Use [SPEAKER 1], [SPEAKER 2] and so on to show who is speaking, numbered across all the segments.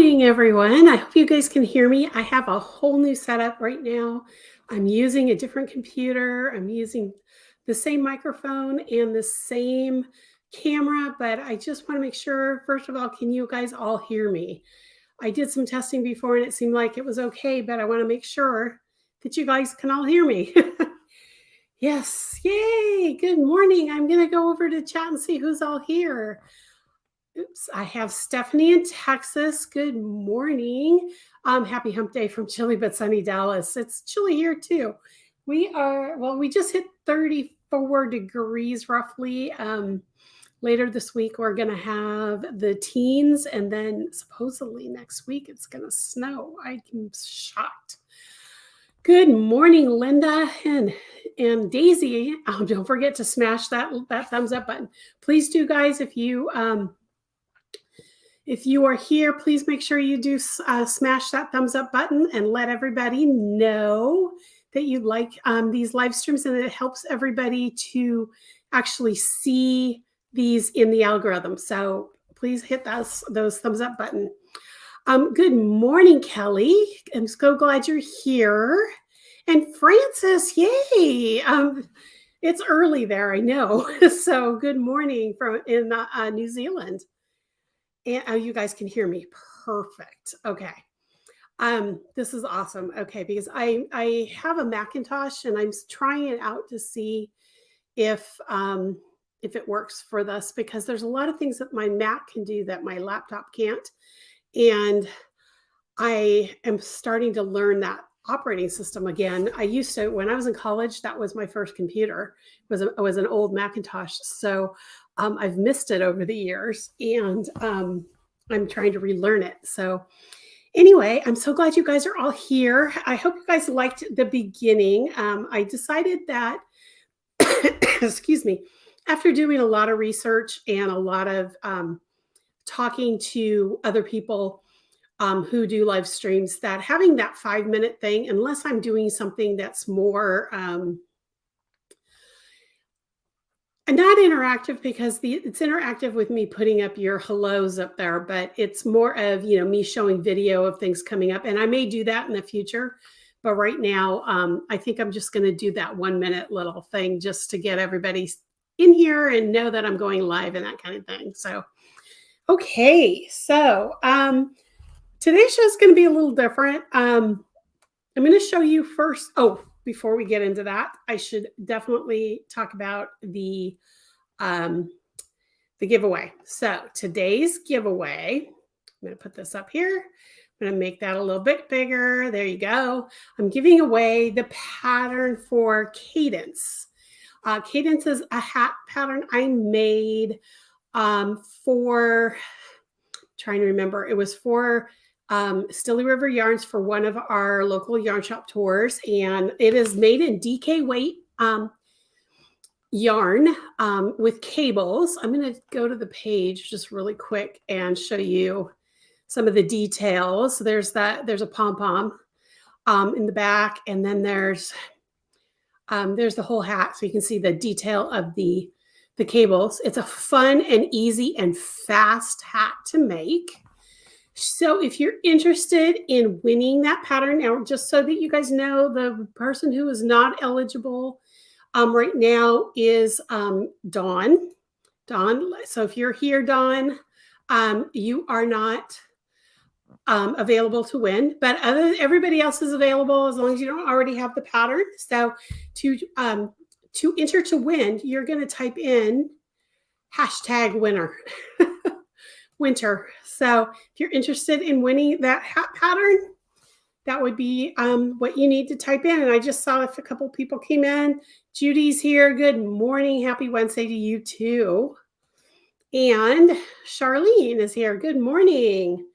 [SPEAKER 1] morning, everyone. I hope you guys can hear me. I have a whole new setup right now. I'm using a different computer. I'm using the same microphone and the same camera, but I just want to make sure, first of all, can you guys all hear me? I did some testing before and it seemed like it was okay, but I want to make sure that you guys can all hear me. Yes, yay, good morning. I'm going to go over to chat and see who's all here. Oops, I have Stephanie in Texas. Good morning. Happy hump day from chilly but sunny Dallas. It's chilly here too. We just hit 34 degrees roughly. Later this week, we're going to have the teens, and then supposedly next week it's going to snow. I'm shocked. Good morning, Linda and Daisy. Don't forget to smash that thumbs up button. Please do, guys. If you are here, please make sure you do smash that thumbs up button and let everybody know that you like these live streams, and it helps everybody to actually see these in the algorithm. So please hit those thumbs up button. Good morning, Kelly. I'm so glad you're here. And Francis, yay. It's early there, I know. So good morning in New Zealand. And you guys can hear me. Perfect. Okay. This is awesome. Okay, because I have a Macintosh and I'm trying it out to see if it works for this, because there's a lot of things that my Mac can do that my laptop can't. And I am starting to learn that operating system again. I used to, when I was in college, that was my first computer. It was an old Macintosh. So I've missed it over the years, and I'm trying to relearn it. So anyway, I'm so glad you guys are all here. I hope you guys liked the beginning. I decided that, excuse me, after doing a lot of research and a lot of talking to other people who do live streams, that having that 5-minute thing, unless I'm doing something that's more not interactive, because it's interactive with me putting up your hellos up there, but it's more of, me showing video of things coming up. And I may do that in the future. But right now, I think I'm just going to do that 1-minute little thing just to get everybody in here and know that I'm going live and that kind of thing. So, okay. So today's show is going to be a little different. I'm going to show you first. Oh, before we get into that, I should definitely talk about the giveaway. So today's giveaway, I'm going to put this up here. I'm going to make that a little bit bigger. There you go. I'm giving away the pattern for Cadence. Cadence is a hat pattern I made for, trying to remember, it was for Stilly River Yarns for one of our local yarn shop tours, and it is made in DK weight yarn with cables. I'm going to go to the page just really quick and show you some of the details. There's a pom-pom in the back, and then there's the whole hat, so you can see the detail of the cables. It's a fun and easy and fast hat to make. So if you're interested in winning that pattern, now just so that you guys know, the person who is not eligible right now is Dawn. Dawn, so if you're here, Dawn, you are not available to win, but everybody else is available as long as you don't already have the pattern. So to enter to win, you're going to type in #winner. Winter. So if you're interested in winning that hat pattern, that would be what you need to type in. And I just saw if a couple people came in. Judy's here. Good morning. Happy Wednesday to you too. And Charlene is here. Good morning.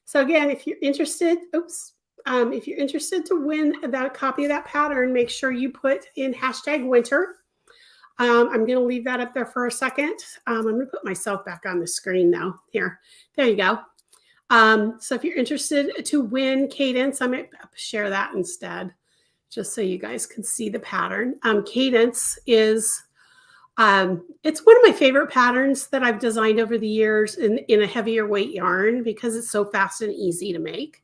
[SPEAKER 1] So again, if you're interested, if you're interested to win that copy of that pattern, make sure you put in #winter. I'm going to leave that up there for a second. I'm going to put myself back on the screen now. Here, there you go. So if you're interested to win Cadence, I might share that instead, just so you guys can see the pattern. Cadence is It's one of my favorite patterns that I've designed over the years in a heavier weight yarn because it's so fast and easy to make.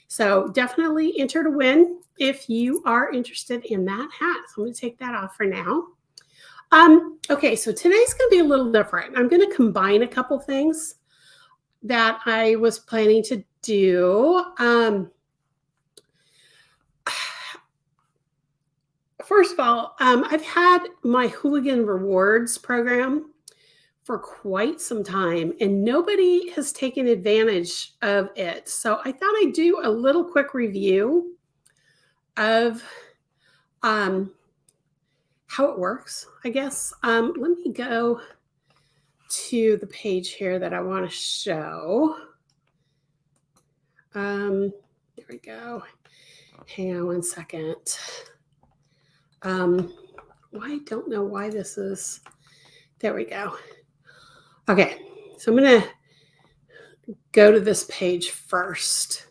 [SPEAKER 1] So definitely enter to win if you are interested in that hat. So I'm going to take that off for now. Okay, so today's going to be a little different. I'm going to combine a couple things that I was planning to do. First of all, I've had my Hooligan Rewards program for quite some time, and nobody has taken advantage of it. So I thought I'd do a little quick review of how it works, I guess. Let me go to the page here that I want to show. There we go. Hang on one second. I don't know why this is. There we go. Okay, so I'm going to go to this page first.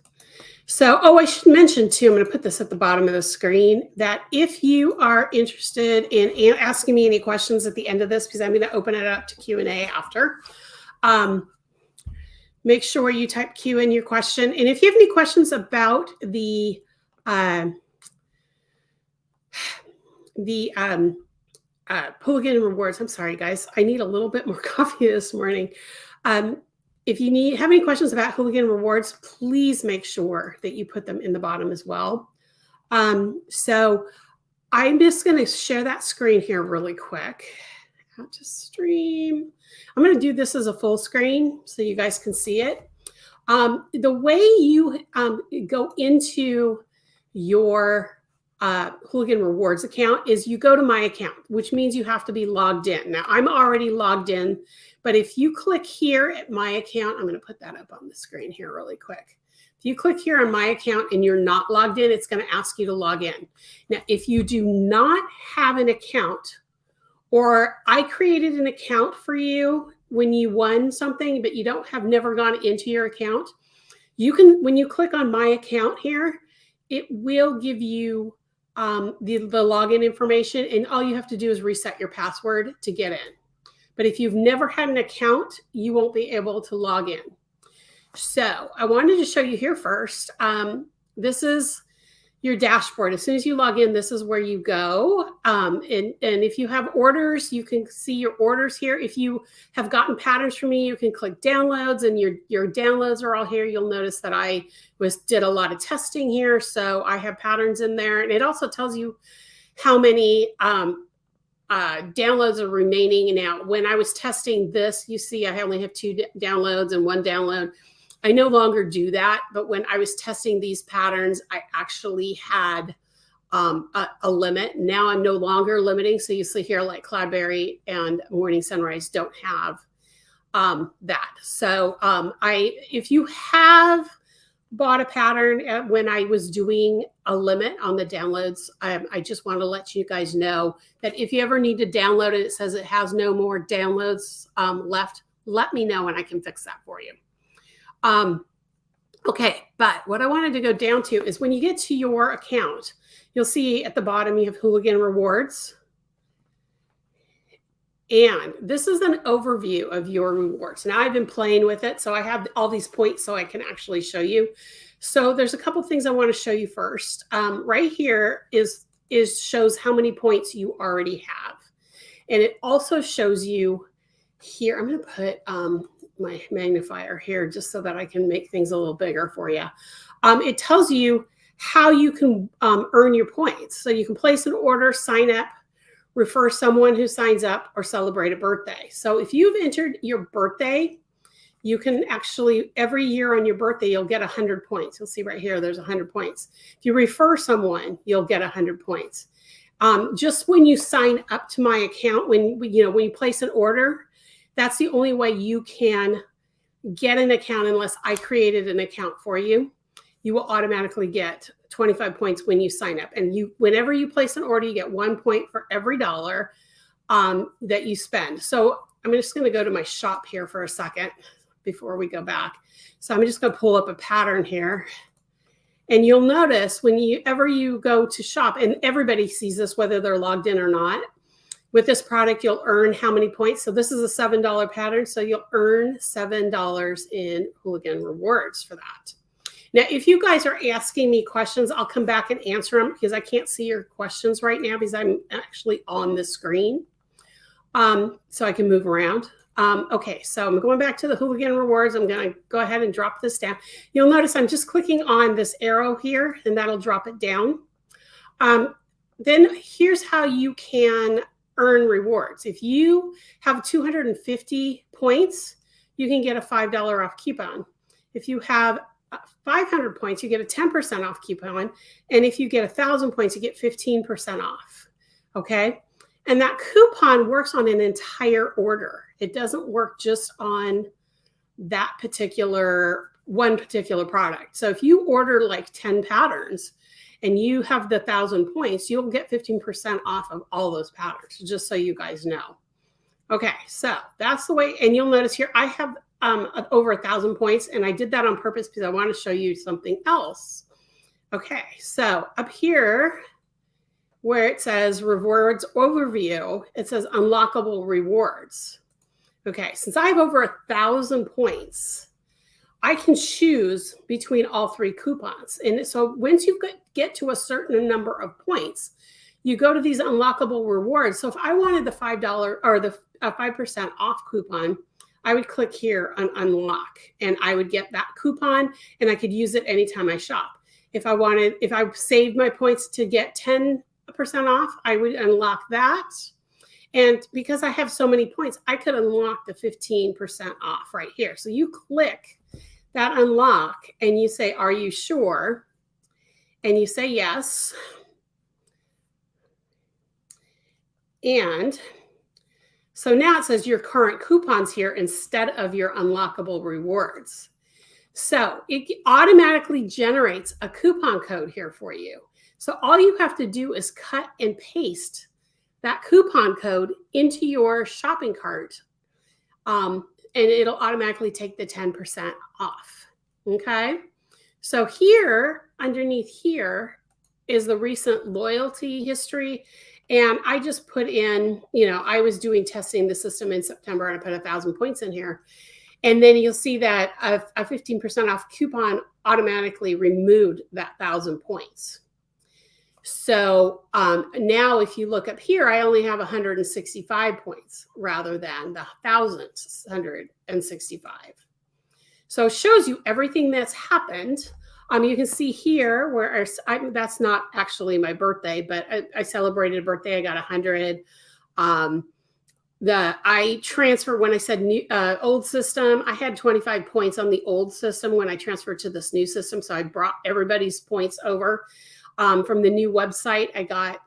[SPEAKER 1] So, I should mention too, I'm going to put this at the bottom of the screen, that if you are interested in asking me any questions at the end of this, because I'm going to open it up to Q&A after, make sure you type Q in your question. And if you have any questions about the Hooligan Rewards, I'm sorry, guys, I need a little bit more coffee this morning. If you have any questions about Hooligan Rewards, please make sure that you put them in the bottom as well. So I'm just going to share that screen here really quick. How to stream. I'm going to do this as a full screen so you guys can see it. The way you go into your Hooligan Rewards account is you go to my account, which means you have to be logged in. Now, I'm already logged in, but if you click here at my account, I'm going to put that up on the screen here really quick. If you click here on my account and you're not logged in, it's going to ask you to log in. Now, if you do not have an account, or I created an account for you when you won something, but you never gone into your account, you can, when you click on my account here, it will give you the login information, and all you have to do is reset your password to get in. But if you've never had an account, you won't be able to log in. So I wanted to show you here first. This is your dashboard. As soon as you log in, this is where you go. And if you have orders, you can see your orders here. If you have gotten patterns from me, you can click downloads, and your downloads are all here. You'll notice that I did a lot of testing here, so I have patterns in there. And it also tells you how many downloads are remaining. Now, when I was testing this, you see I only have 2 downloads and 1 download. I no longer do that, but when I was testing these patterns, I actually had a limit. Now I'm no longer limiting. So you see here, like Cloudberry and Morning Sunrise don't have that. So if you have bought a pattern when I was doing a limit on the downloads, I just want to let you guys know that if you ever need to download it, it says it has no more downloads left, let me know and I can fix that for you. Okay, but what I wanted to go down to is when you get to your account, you'll see at the bottom you have Hooligan Rewards. And this is an overview of your rewards. Now I've been playing with it, so I have all these points so I can actually show you. So there's a couple things I want to show you first. Right here shows how many points you already have. And it also shows you here, I'm going to put my magnifier here just so that I can make things a little bigger for you. It tells you how you can earn your points. So you can place an order, sign up, refer someone who signs up, or celebrate a birthday. So if you've entered your birthday, you can actually, every year on your birthday, you'll get 100 points. You'll see right here, there's 100 points. If you refer someone, you'll get 100 points. Just when you sign up to my account, when you place an order, that's the only way you can get an account unless I created an account for you. You will automatically get 25 points when you sign up. And whenever you place an order, you get 1 point for every $1 that you spend. So I'm just going to go to my shop here for a second before we go back. So I'm just going to pull up a pattern here. And you'll notice whenever you go to shop, and everybody sees this, whether they're logged in or not, With this product, you'll earn how many points? So this is a $7 pattern. So you'll earn $7 in Hooligan rewards for that. Now, if you guys are asking me questions, I'll come back and answer them because I can't see your questions right now because I'm actually on the screen. So I can move around. Okay, so I'm going back to the Hooligan rewards. I'm going to go ahead and drop this down. You'll notice I'm just clicking on this arrow here, and that'll drop it down. Then here's how you can earn rewards. If you have 250 points, you can get a $5 off coupon. If you have 500 points, you get a 10% off coupon. And if you get 1,000 points, you get 15% off. Okay. And that coupon works on an entire order. It doesn't work just on that one particular product. So if you order like 10 patterns and you have the 1,000 points, you'll get 15% off of all those patterns, just so you guys know. Okay, so that's the way. And you'll notice here, I have over 1,000 points, and I did that on purpose because I want to show you something else. Okay, so up here where it says rewards overview, it says unlockable rewards. Okay, since I have over 1,000 points, I can choose between all 3 coupons. And so once you get to a certain number of points, you go to these unlockable rewards. So if I wanted the $5 or the 5% off coupon, I would click here on unlock, and I would get that coupon, and I could use it anytime I shop. If I saved my points to get 10% off, I would unlock that. And because I have so many points, I could unlock the 15% off right here. So you click that unlock and you say, are you sure? And you say yes. And so now it says your current coupons here instead of your unlockable rewards. So it automatically generates a coupon code here for you. So all you have to do is cut and paste that coupon code into your shopping cart, and it'll automatically take the 10% off. Okay. So here, underneath here is the recent loyalty history. And I just put in, I was doing testing the system in September, and I put 1,000 points in here. And then you'll see that a 15% off coupon automatically removed that 1,000 points. So now if you look up here, I only have 165 points rather than the 1,165. So it shows you everything that's happened. You can see here where that's not actually my birthday, but I celebrated a birthday. I got 100. I transferred when I said old system. I had 25 points on the old system when I transferred to this new system. So I brought everybody's points over. From the new website, I got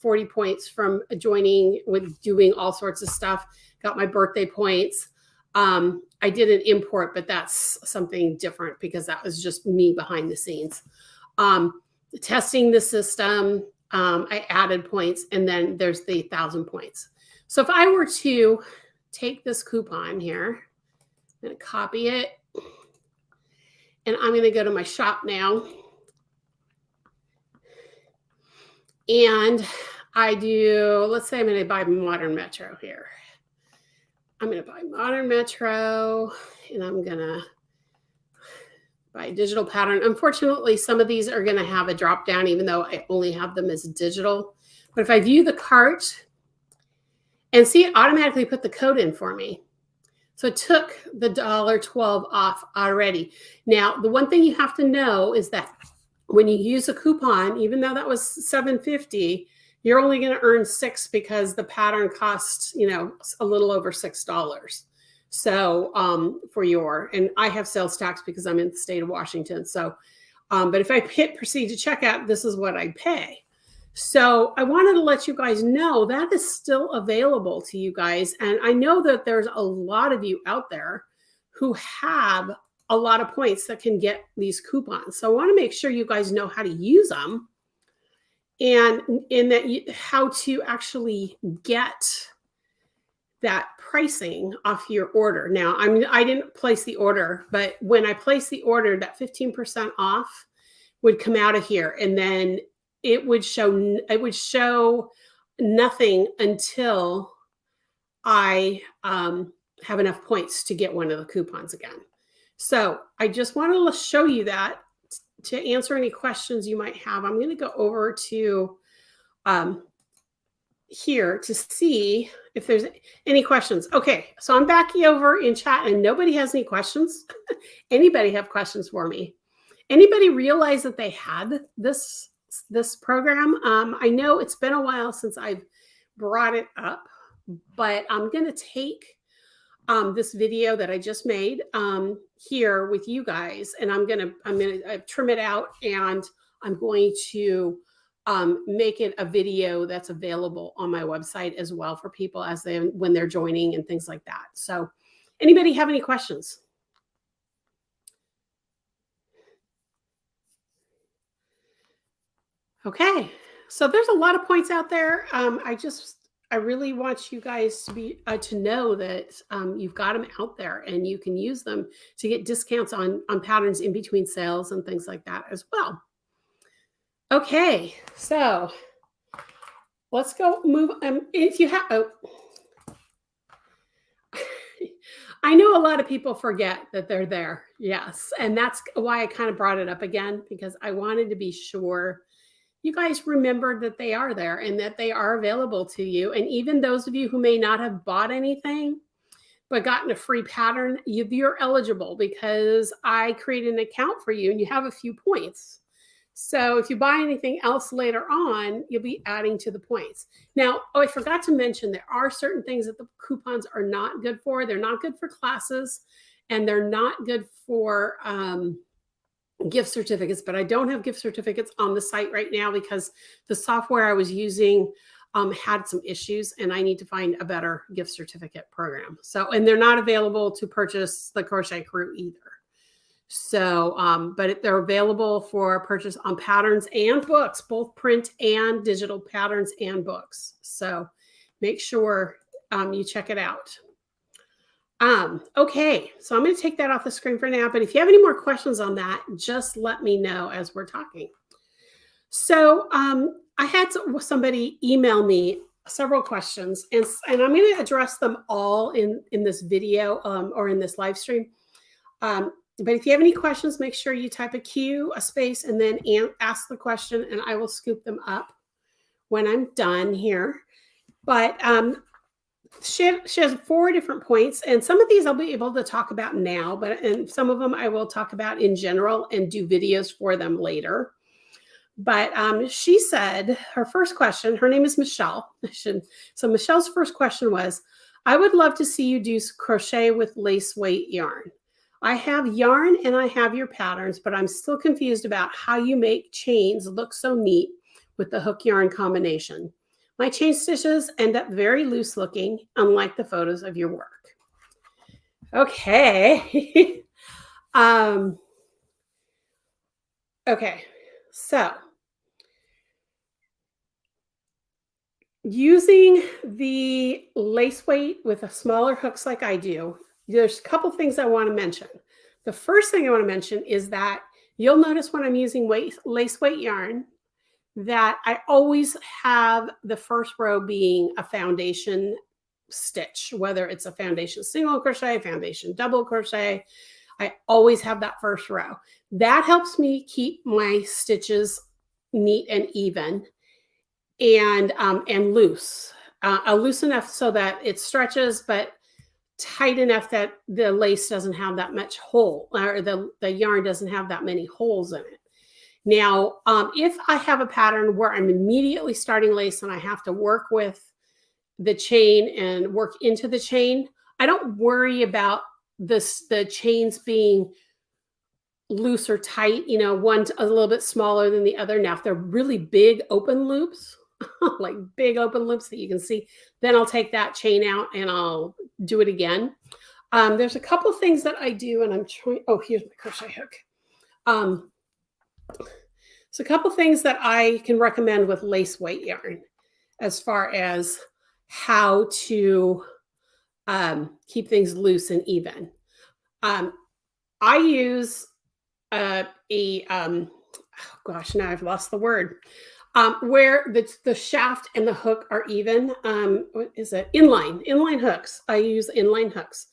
[SPEAKER 1] 40 points from joining with doing all sorts of stuff. Got my birthday points. I did an import, but that's something different because that was just me behind the scenes. Testing the system, I added points, and then there's the 1,000 points. So if I were to take this coupon here, I'm going to copy it, and I'm going to go to my shop now. And I do, let's say I'm going to buy Modern Metro here. I'm going to buy Modern Metro, and I'm going to buy a digital pattern. Unfortunately, some of these are going to have a drop down, even though I only have them as digital. But if I view the cart and see, it automatically put the code in for me. So it took the $1.12 off already. Now, the one thing you have to know is that when you use a coupon, even though that was $7.50, you're only going to earn $6 because the pattern costs, a little over $6. So and I have sales tax because I'm in the state of Washington. So, but if I hit proceed to checkout, this is what I pay. So I wanted to let you guys know that is still available to you guys. And I know that there's a lot of you out there who have a lot of points that can get these coupons. So I want to make sure you guys know how to use them and how to actually get that pricing off your order. Now, I didn't place the order, but when I placed the order, that 15% off would come out of here, and then it would show nothing until I have enough points to get one of the coupons again. So I just want to show you that to answer any questions you might have. I'm going to go over to here to see if there's any questions. Okay, so I'm back over in chat and nobody has any questions. Anybody have questions for me? Anybody realize that they had this program? I know it's been a while since I've brought it up, but I'm going to take this video that I just made here with you guys, and I'm gonna trim it out, and I'm going to make it a video that's available on my website as well for people when they're joining and things like that. So, anybody have any questions? Okay, so there's a lot of points out there. I really want you guys to be to know that you've got them out there and you can use them to get discounts on patterns in between sales and things like that as well. Okay, so let's go move. If you have, I know a lot of people forget that they're there. Yes, and that's why I kind of brought it up again, because I wanted to be sure you guys remembered that they are there and that they are available to you. And even those of you who may not have bought anything but gotten a free pattern, you're eligible because I created an account for you and you have a few points. So if you buy anything else later on, you'll be adding to the points. Now, I forgot to mention there are certain things that the coupons are not good for. They're not good for classes and they're not good for gift certificates, but I don't have gift certificates on the site right now because the software I was using had some issues and I need to find a better gift certificate program. So, and they're not available to purchase the Crochet Crew either. So, but they're available for purchase on patterns and books, both print and digital patterns and books. So make sure you check it out. Okay, so I'm going to take that off the screen for now, but if you have any more questions on that, just let me know as we're talking. So I had somebody email me several questions, and I'm going to address them all in this video or in this live stream. But if you have any questions, make sure you type a Q, a space, and then ask the question, and I will scoop them up when I'm done here. But she has 4 different points, and some of these I'll be able to talk about now, and some of them I will talk about in general and do videos for them later. But she said her first question, her name is Michelle. So Michelle's first question was, I would love to see you do crochet with lace weight yarn. I have yarn and I have your patterns, but I'm still confused about how you make chains look so neat with the hook yarn combination. My chain stitches end up very loose looking, unlike the photos of your work. Okay. Okay, so using the lace weight with a smaller hooks like I do, there's a couple things I want to mention. The first thing I want to mention is that you'll notice when I'm using lace weight yarn that I always have the first row being a foundation stitch, whether it's a foundation single crochet, foundation double crochet. I always have that first row. That helps me keep my stitches neat and even and loose. Loose enough so that it stretches, but tight enough that the lace doesn't have that much hole, or the yarn doesn't have that many holes in it. Now, if I have a pattern where I'm immediately starting lace and I have to work with the chain and work into the chain, I don't worry about the chains being loose or tight, one's a little bit smaller than the other. Now, if they're really big open loops, like big open loops that you can see, then I'll take that chain out and I'll do it again. There's a couple things that I do, and I'm trying, here's my crochet hook. So a couple things that I can recommend with lace weight yarn as far as how to keep things loose and even. I use now I've lost the word. Where the shaft and the hook are even. What is it? Inline hooks. I use inline hooks.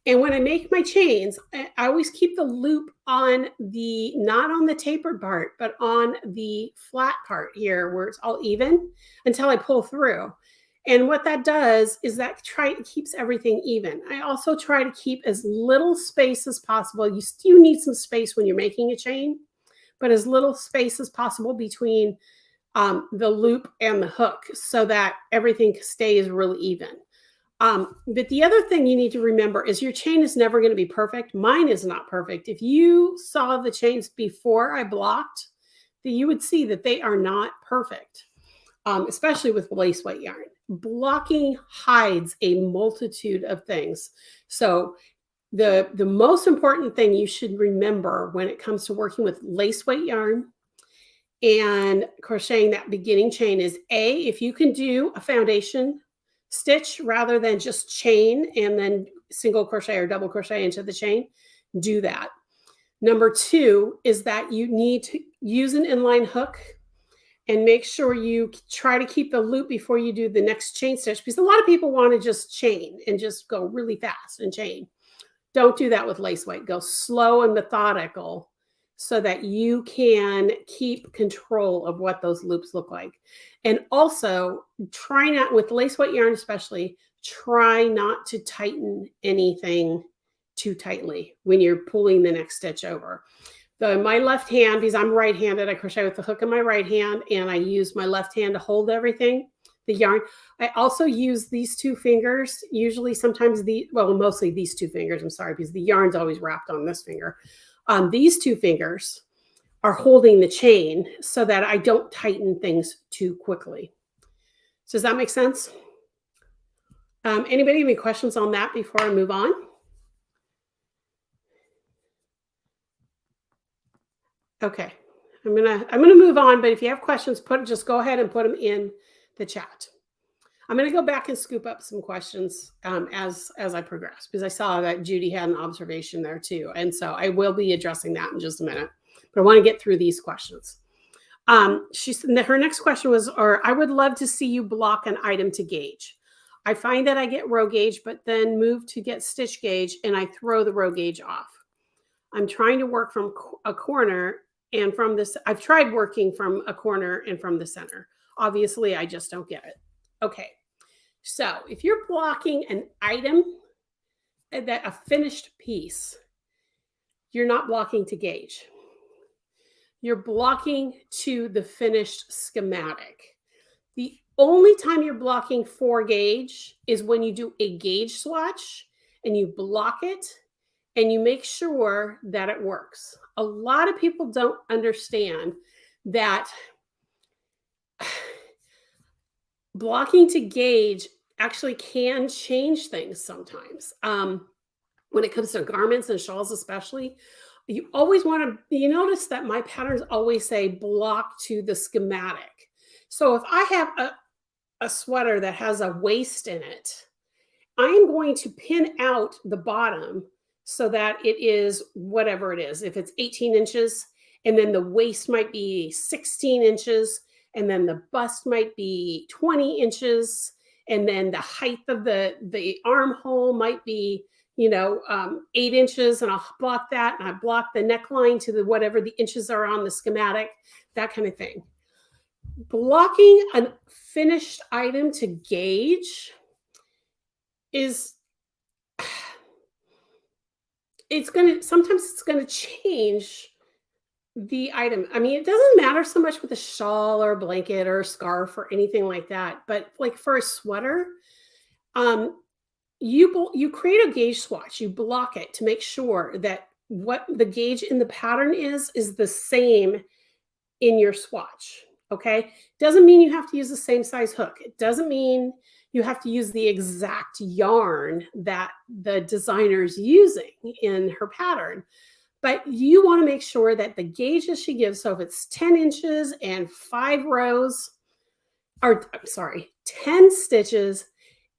[SPEAKER 1] And when I make my chains, I always keep the loop on the, not on the tapered part, but on the flat part here where it's all even until I pull through. And what that does is that keeps everything even. I also try to keep as little space as possible. You still need some space when you're making a chain, but as little space as possible between the loop and the hook so that everything stays really even. But the other thing you need to remember is your chain is never going to be perfect. Mine is not perfect. If you saw the chains before I blocked, you would see that they are not perfect, especially with lace weight yarn. Blocking hides a multitude of things. So the most important thing you should remember when it comes to working with lace weight yarn and crocheting that beginning chain is if you can do a foundation stitch rather than just chain and then single crochet or double crochet into the chain, do that. Number 2 is that you need to use an inline hook and make sure you try to keep the loop before you do the next chain stitch, because a lot of people want to just chain and just go really fast and chain. Don't do that with lace weight. Go slow and methodical so that you can keep control of what those loops look like. And also try not, with lace weight yarn especially, try not to tighten anything too tightly when you're pulling the next stitch over. My left hand, because I'm right-handed, I crochet with the hook in my right hand, and I use my left hand to hold everything, the yarn. I also use these 2 fingers, usually sometimes mostly these 2 fingers, I'm sorry, because the yarn's always wrapped on this finger. These 2 fingers are holding the chain so that I don't tighten things too quickly. So does that make sense? Anybody have any questions on that before I move on? Okay, I'm gonna move on, but if you have questions, just go ahead and put them in the chat. I'm gonna go back and scoop up some questions as I progress, because I saw that Judy had an observation there too, and so I will be addressing that in just a minute. But I want to get through these questions. Her next question was, I would love to see you block an item to gauge. I find that I get row gauge, but then move to get stitch gauge, and I throw the row gauge off. I'm trying to work from a corner and from this. I've tried working from a corner and from the center. Obviously, I just don't get it. Okay, so if you're blocking an item, a finished piece, you're not blocking to gauge. You're blocking to the finished schematic. The only time you're blocking for gauge is when you do a gauge swatch and you block it and you make sure that it works. A lot of people don't understand that blocking to gauge actually can change things sometimes. When it comes to garments and shawls especially, you always want to, you notice that my patterns always say block to the schematic. So if I have a sweater that has a waist in it, I'm going to pin out the bottom so that it is whatever it is. If it's 18 inches, and then the waist might be 16 inches, and then the bust might be 20 inches, and then the height of the armhole might be 8 inches, and I'll block that, and I block the neckline to whatever the inches are on the schematic, that kind of thing. Blocking a finished item to gauge is, sometimes it's gonna change the item. I mean, it doesn't matter so much with a shawl or a blanket or a scarf or anything like that, but like for a sweater, you create a gauge swatch, you block it to make sure that what the gauge in the pattern is the same in your swatch. Okay, doesn't mean you have to use the same size hook. It doesn't mean you have to use the exact yarn that the designer's using in her pattern, but you want to make sure that the gauges she gives, so if it's 10 inches and 5 rows, or I'm sorry, 10 stitches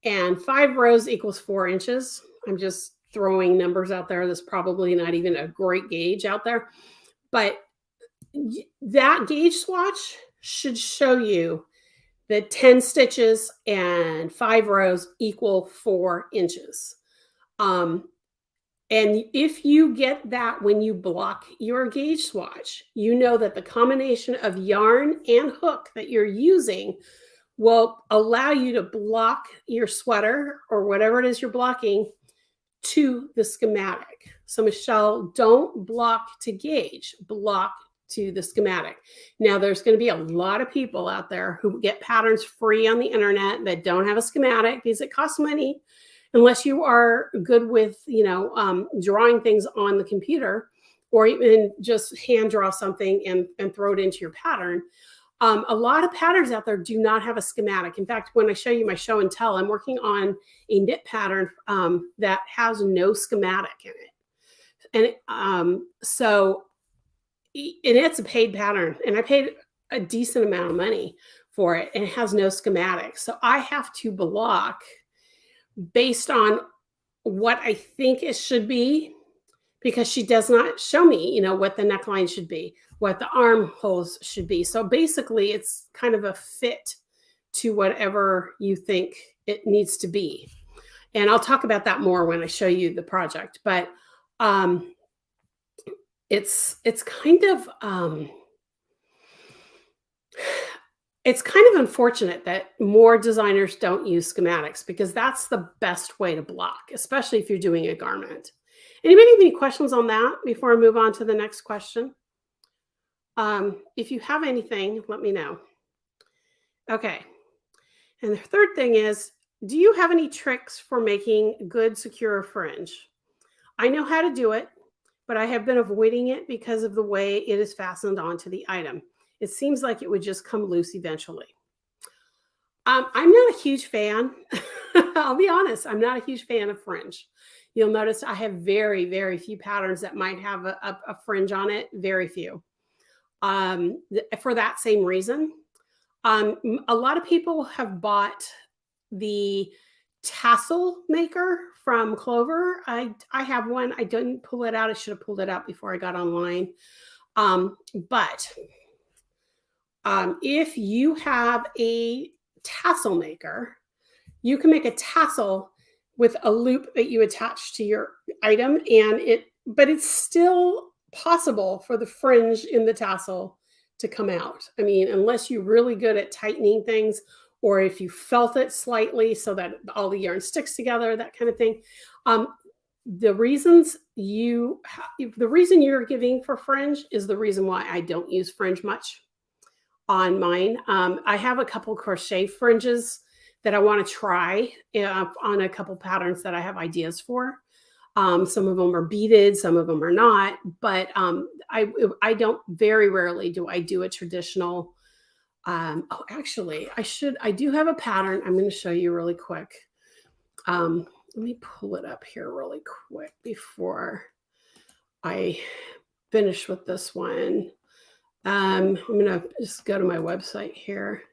[SPEAKER 1] and 5 rows equals 4 inches. I'm just throwing numbers out there. That's probably not even a great gauge out there, but that gauge swatch should show you that 10 stitches and 5 rows equal 4 inches. Um, and if you get that when you block your gauge swatch, you know that the combination of yarn and hook that you're using will allow you to block your sweater or whatever it is you're blocking to the schematic. So Michelle, don't block to gauge, block to the schematic. Now there's going to be a lot of people out there who get patterns free on the internet that don't have a schematic because it costs money unless you are good with, drawing things on the computer or even just hand draw something and throw it into your pattern. A lot of patterns out there do not have a schematic. In fact, when I show you my show and tell, I'm working on a knit pattern that has no schematic in it. And it's a paid pattern, and I paid a decent amount of money for it, and it has no schematic. So I have to block based on what I think it should be, because she does not show me, what the neckline should be, what the armholes should be. So basically it's kind of a fit to whatever you think it needs to be. And I'll talk about that more when I show you the project, but it's kind of unfortunate that more designers don't use schematics, because that's the best way to block, especially if you're doing a garment. Anybody have any questions on that before I move on to the next question? If you have anything, let me know. Okay. And the third thing is, do you have any tricks for making good, secure fringe? I know how to do it, but I have been avoiding it because of the way it is fastened onto the item. It seems like it would just come loose eventually. I'm not a huge fan. I'll be honest. I'm not a huge fan of fringe. You'll notice I have very, very few patterns that might have a fringe on it. Very few. For that same reason. A lot of people have bought the tassel maker from Clover. I have one. I didn't pull it out. I should have pulled it out before I got online. But if you have a tassel maker, you can make a tassel with a loop that you attach to your item, but it's still possible for the fringe in the tassel to come out. I mean, unless you're really good at tightening things, or if you felt it slightly so that all the yarn sticks together, that kind of thing. The reason you're giving for fringe is the reason why I don't use fringe much on mine. I have a couple crochet fringes that I want to try on a couple patterns that I have ideas for. Some of them are beaded, some of them are not, but I don't, very rarely do I do a traditional. Actually, I do have a pattern. I'm going to show you really quick. Let me pull it up here really quick before I finish with this one. I'm going to just go to my website here.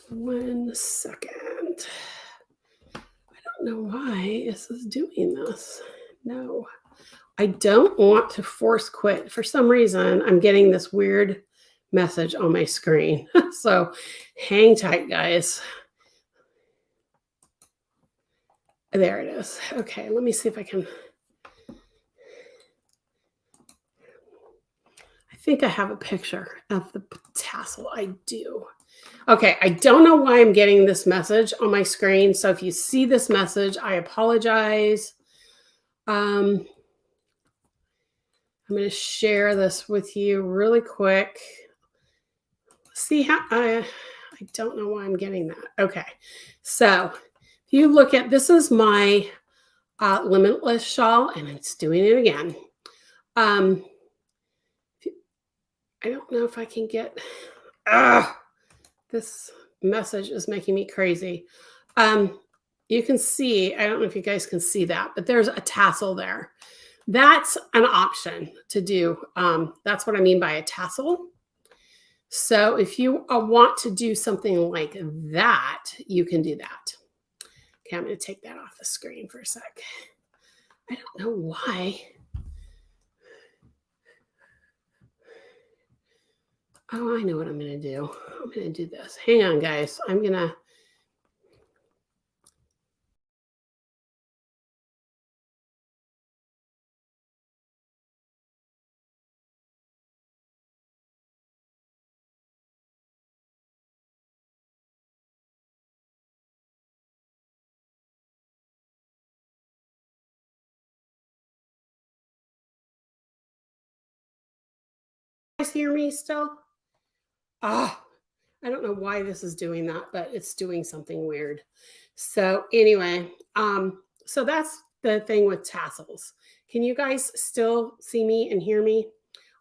[SPEAKER 1] One second. I don't know why this is doing this. No, I don't want to force quit. For some reason, I'm getting this weird message on my screen. So hang tight, guys. There it is. Okay, let me see if I can. I think I have a picture of the tassel. I do. Okay, I don't know why I'm getting this message on my screen. So if you see this message, I apologize. I'm going to share this with you really quick. See how I don't know why I'm getting that. Okay, so if you look at, this is my Limitless shawl, and it's doing it again. I don't know if I can get, this message is making me crazy. You can see, I don't know if you guys can see that, but there's a tassel there. That's an option to do. That's what I mean by a tassel. So if you want to do something like that, you can do that. Okay, I'm going to take that off the screen for a sec. I don't know why. Oh, I know what I'm going to do. I'm going to do this. Hang on, guys. I'm going to. You guys hear me still? Ah, I don't know why this is doing that, but it's doing something weird. So anyway, so that's the thing with tassels. Can you guys still see me and hear me?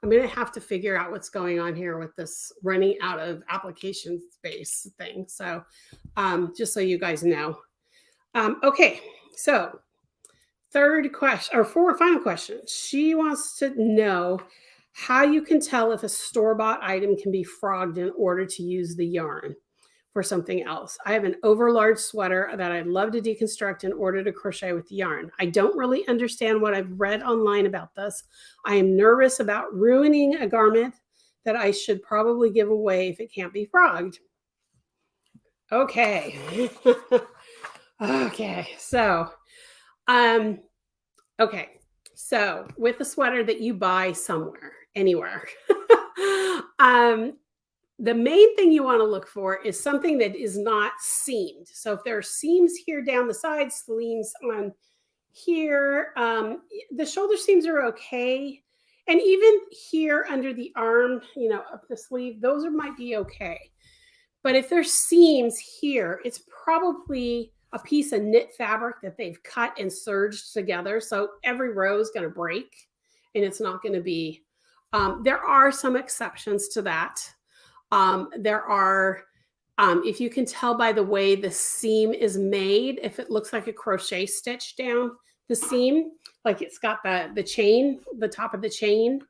[SPEAKER 1] I'm going to have to figure out what's going on here with this running out of application space thing. So just so you guys know. Okay, so third question or final question. She wants to know how you can tell if a store-bought item can be frogged in order to use the yarn for something else. I have an overlarge sweater that I'd love to deconstruct in order to crochet with the yarn. I don't really understand what I've read online about this. I am nervous about ruining a garment that I should probably give away if it can't be frogged. Okay. Okay. So, okay. So with a sweater that you buy somewhere, anywhere, the main thing you want to look for is something that is not seamed. So if there are seams here down the sides, seams on here, the shoulder seams are okay. And even here under the arm, up the sleeve, those might be okay. But if there's seams here, it's probably a piece of knit fabric that they've cut and serged together. So every row is going to break and it's not going to be. There are some exceptions to that. There are, if you can tell by the way the seam is made, if it looks like a crochet stitch down the seam, like it's got the chain, the top of the chain,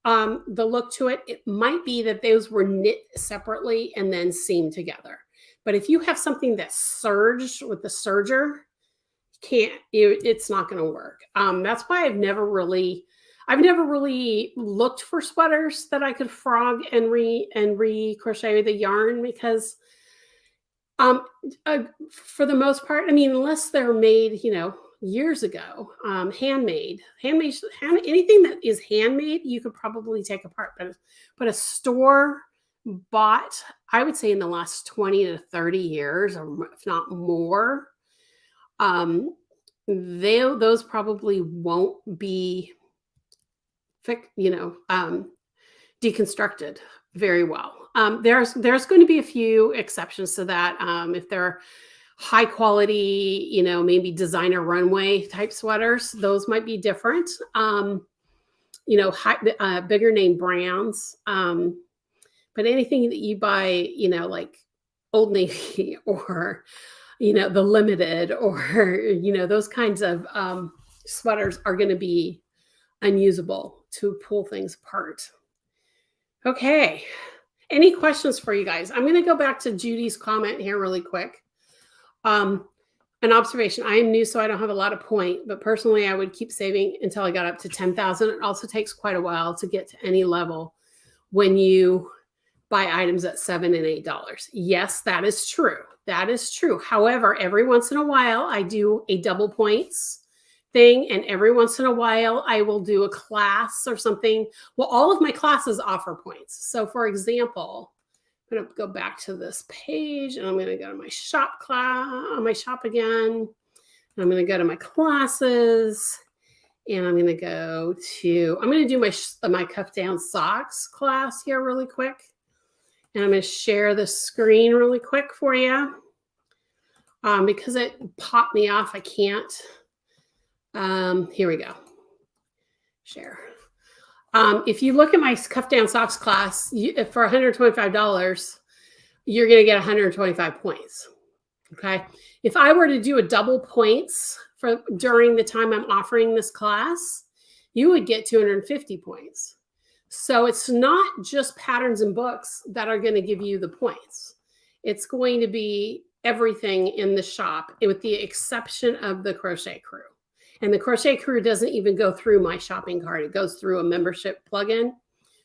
[SPEAKER 1] the look to it, it might be that those were knit separately and then seamed together. But if you have something that's serged with the serger, it's not going to work. That's why I've never really looked for sweaters that I could frog and re crochet the yarn because for the most part, I mean, unless they're made, years ago, handmade, anything that is handmade, you could probably take apart, but a store bought, I would say in the last 20 to 30 years, or if not more, those probably won't be deconstructed very well. There's going to be a few exceptions to that. If they're high quality, maybe designer runway type sweaters, those might be different. Bigger name brands. But anything that you buy, like Old Navy or, the Limited or, those kinds of sweaters are going to be unusable to pull things apart. Okay. Any questions for you guys? I'm going to go back to Judy's comment here really quick. An observation. I am new, so I don't have a lot of point, but personally, I would keep saving until I got up to 10,000. It also takes quite a while to get to any level when you buy items at $7 and $8. Yes, that is true. That is true. However, every once in a while, I do a double points thing, and every once in a while, I will do a class or something. Well, all of my classes offer points. So, for example, I'm going to go back to this page and I'm going to go to my shop again. And I'm going to go to my classes and I'm going to do my cuff down socks class here really quick. And I'm going to share the screen really quick for you because it popped me off. I can't. Here we go. Share. If you look at my cuff down socks class, for $125, you're going to get 125 points. Okay. If I were to do a double points during the time I'm offering this class, you would get 250 points. So it's not just patterns and books that are going to give you the points. It's going to be everything in the shop with the exception of the Crochet Crew. And the Crochet Crew doesn't even go through my shopping cart. It goes through a membership plugin.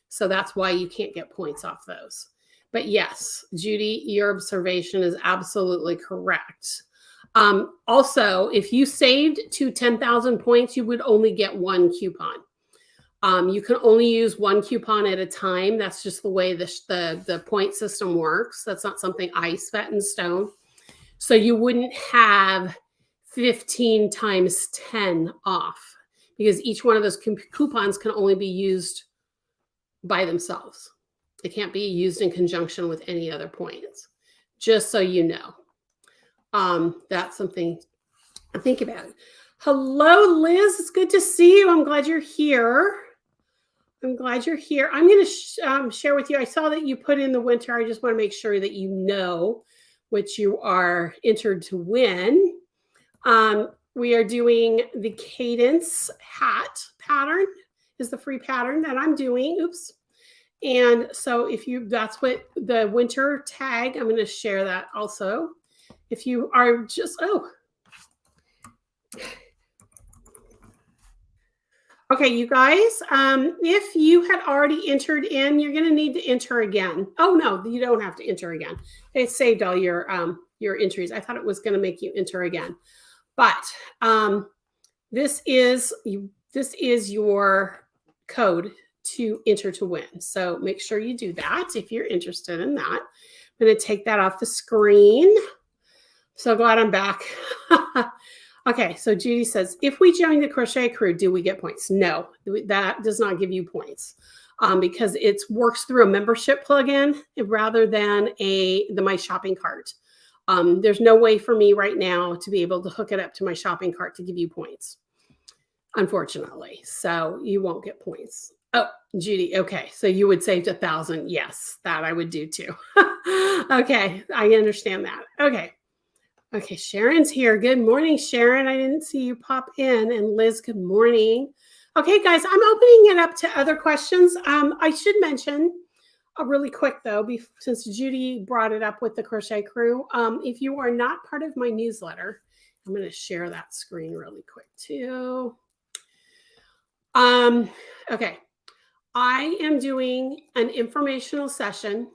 [SPEAKER 1] So that's why you can't get points off those. But yes, Judy, your observation is absolutely correct. Also, if you saved to 10,000 points, you would only get one coupon. You can only use one coupon at a time. That's just the way the point system works. That's not something I set in stone. So you wouldn't have 15 times 10 off because each one of those coupons can only be used by themselves. They can't be used in conjunction with any other points, just so you know. That's something to think about. Hello, Liz. It's good to see you. I'm glad you're here. I'm glad you're here. I'm going to share with you. I saw that you put in the winter. I just want to make sure that you know what you are entered to win. We are doing the Cadence hat pattern is the free pattern that I'm doing. Oops. And so if you, that's what the winter tag, I'm going to share that also. If you are just, okay, you guys, if you had already entered in, you're going to need to enter again. Oh, no, you don't have to enter again. It saved all your entries. I thought it was going to make you enter again. But this is your code to enter to win. So make sure you do that if you're interested in that. I'm going to take that off the screen. So glad I'm back. Okay, so Judy says, if we join the Crochet Crew, do we get points? No, that does not give you points because it works through a membership plugin rather than the My Shopping Cart. There's no way for me right now to be able to hook it up to my shopping cart to give you points, unfortunately. So you won't get points. Oh, Judy, okay. So you would save 1,000. Yes, that I would do too. Okay, I understand that. Okay. Okay, Sharon's here. Good morning, Sharon. I didn't see you pop in. And Liz, good morning. Okay, guys, I'm opening it up to other questions. I should mention really quick, though, since Judy brought it up with the Crochet Crew, if you are not part of my newsletter, I'm going to share that screen really quick, too. Okay, I am doing an informational session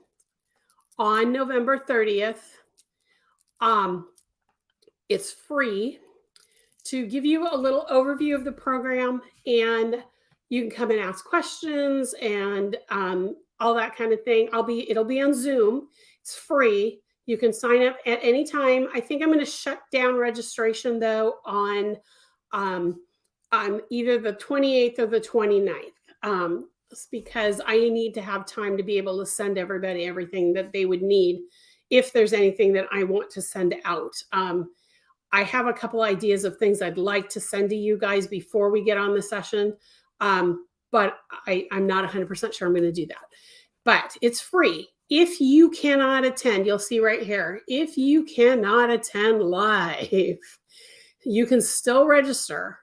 [SPEAKER 1] on November 30th. It's free to give you a little overview of the program, and you can come and ask questions and all that kind of thing. It'll be on Zoom. It's free. You can sign up at any time. I think I'm going to shut down registration though on either the 28th or the 29th. Because I need to have time to be able to send everybody everything that they would need if there's anything that I want to send out. I have a couple ideas of things I'd like to send to you guys before we get on the session, but I'm not 100% sure I'm going to do that. But it's free. If you cannot attend, you'll see right here, if you cannot attend live, you can still register.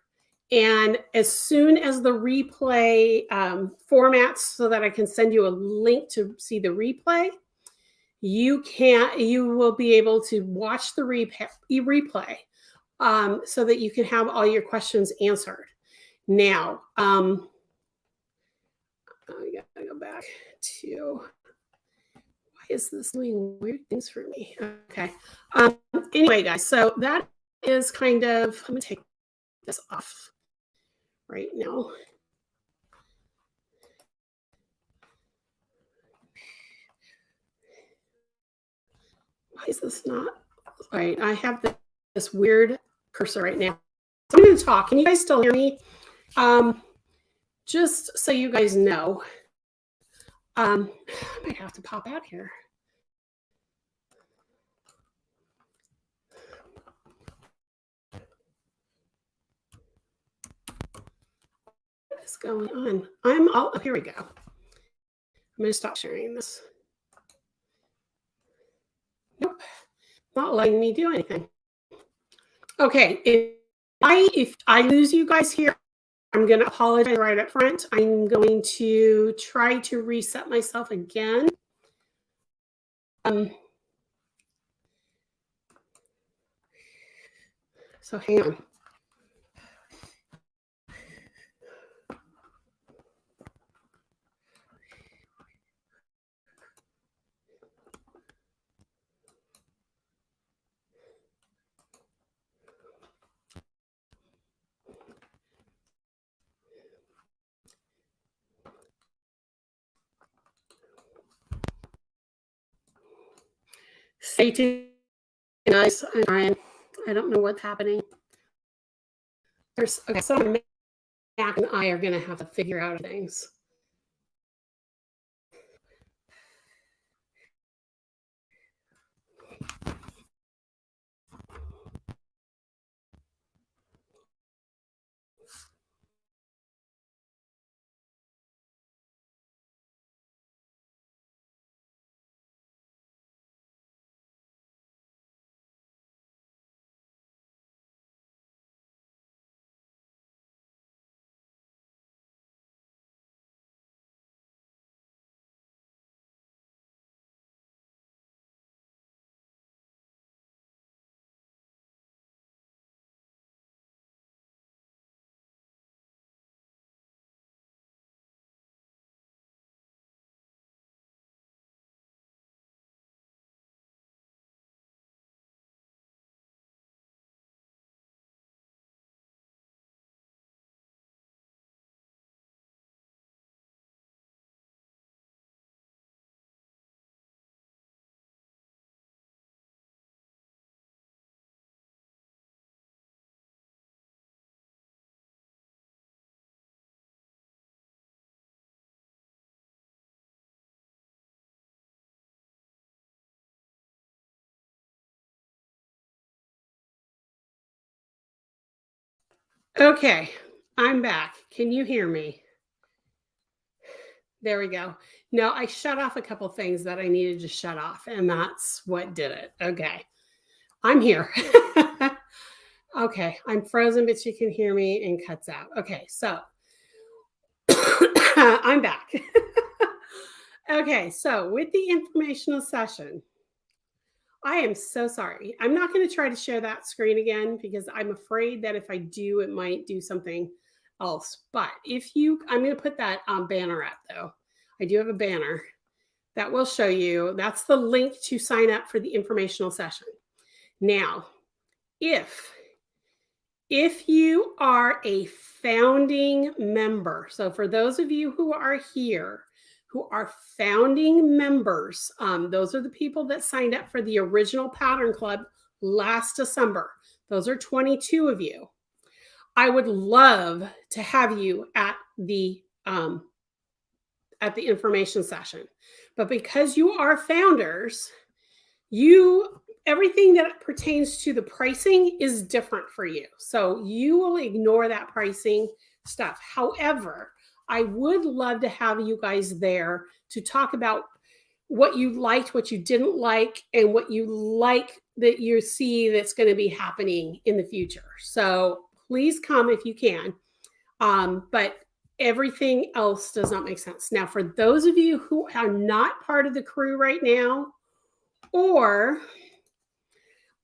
[SPEAKER 1] And as soon as the replay formats so that I can send you a link to see the replay, you will be able to watch the replay so that you can have all your questions answered. Now, I gotta go back to, why is this doing weird things for me? Okay. Anyway, guys, so that is kind of, I'm gonna take this off right now. Why is this not? All right, I have this weird cursor right now. So I'm going to talk. Can you guys still hear me? Just so you guys know, I might have to pop out here. What is going on? Oh, here we go. I'm going to stop sharing this. Nope, not letting me do anything. Okay, if I lose you guys here, I'm going to apologize right up front. I'm going to try to reset myself again. So hang on. Stay tuned, guys. I'm trying. I don't know what's happening. There's okay. So Mac and I are going to have to figure out things. Okay, I'm back. Can you hear me? There we go. No, I shut off a couple things that I needed to shut off, and that's what did it. Okay, I'm here. Okay, I'm frozen, but you can hear me and cuts out. Okay, so I'm back. Okay, so with the informational session, I am so sorry. I'm not going to try to share that screen again because I'm afraid that if I do, it might do something else. But if you, I'm going to put that banner up though. I do have a banner that will show you. That's the link to sign up for the informational session. Now, if you are a founding member, so for those of you who are here, who are founding members, those are the people that signed up for the original Pattern Club last December. Those are 22 of you. I would love to have you at the information session, but because you are founders, everything that pertains to the pricing is different for you. So you will ignore that pricing stuff. However, I would love to have you guys there to talk about what you liked, what you didn't like, and what you like that you see that's going to be happening in the future. So please come if you can. But everything else does not make sense. Now, for those of you who are not part of the crew right now, or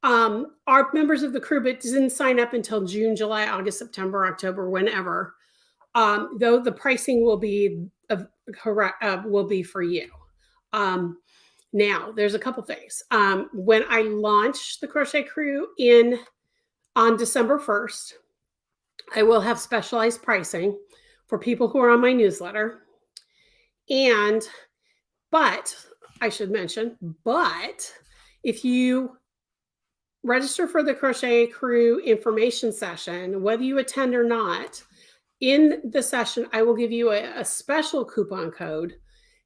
[SPEAKER 1] are members of the crew but didn't sign up until June, July, August, September, October, whenever, though the pricing will be for you. Now, there's a couple things. When I launched the Crochet Crew on December 1st, I will have specialized pricing for people who are on my newsletter. But I should mention, if you register for the Crochet Crew information session, whether you attend or not, in the session, I will give you a special coupon code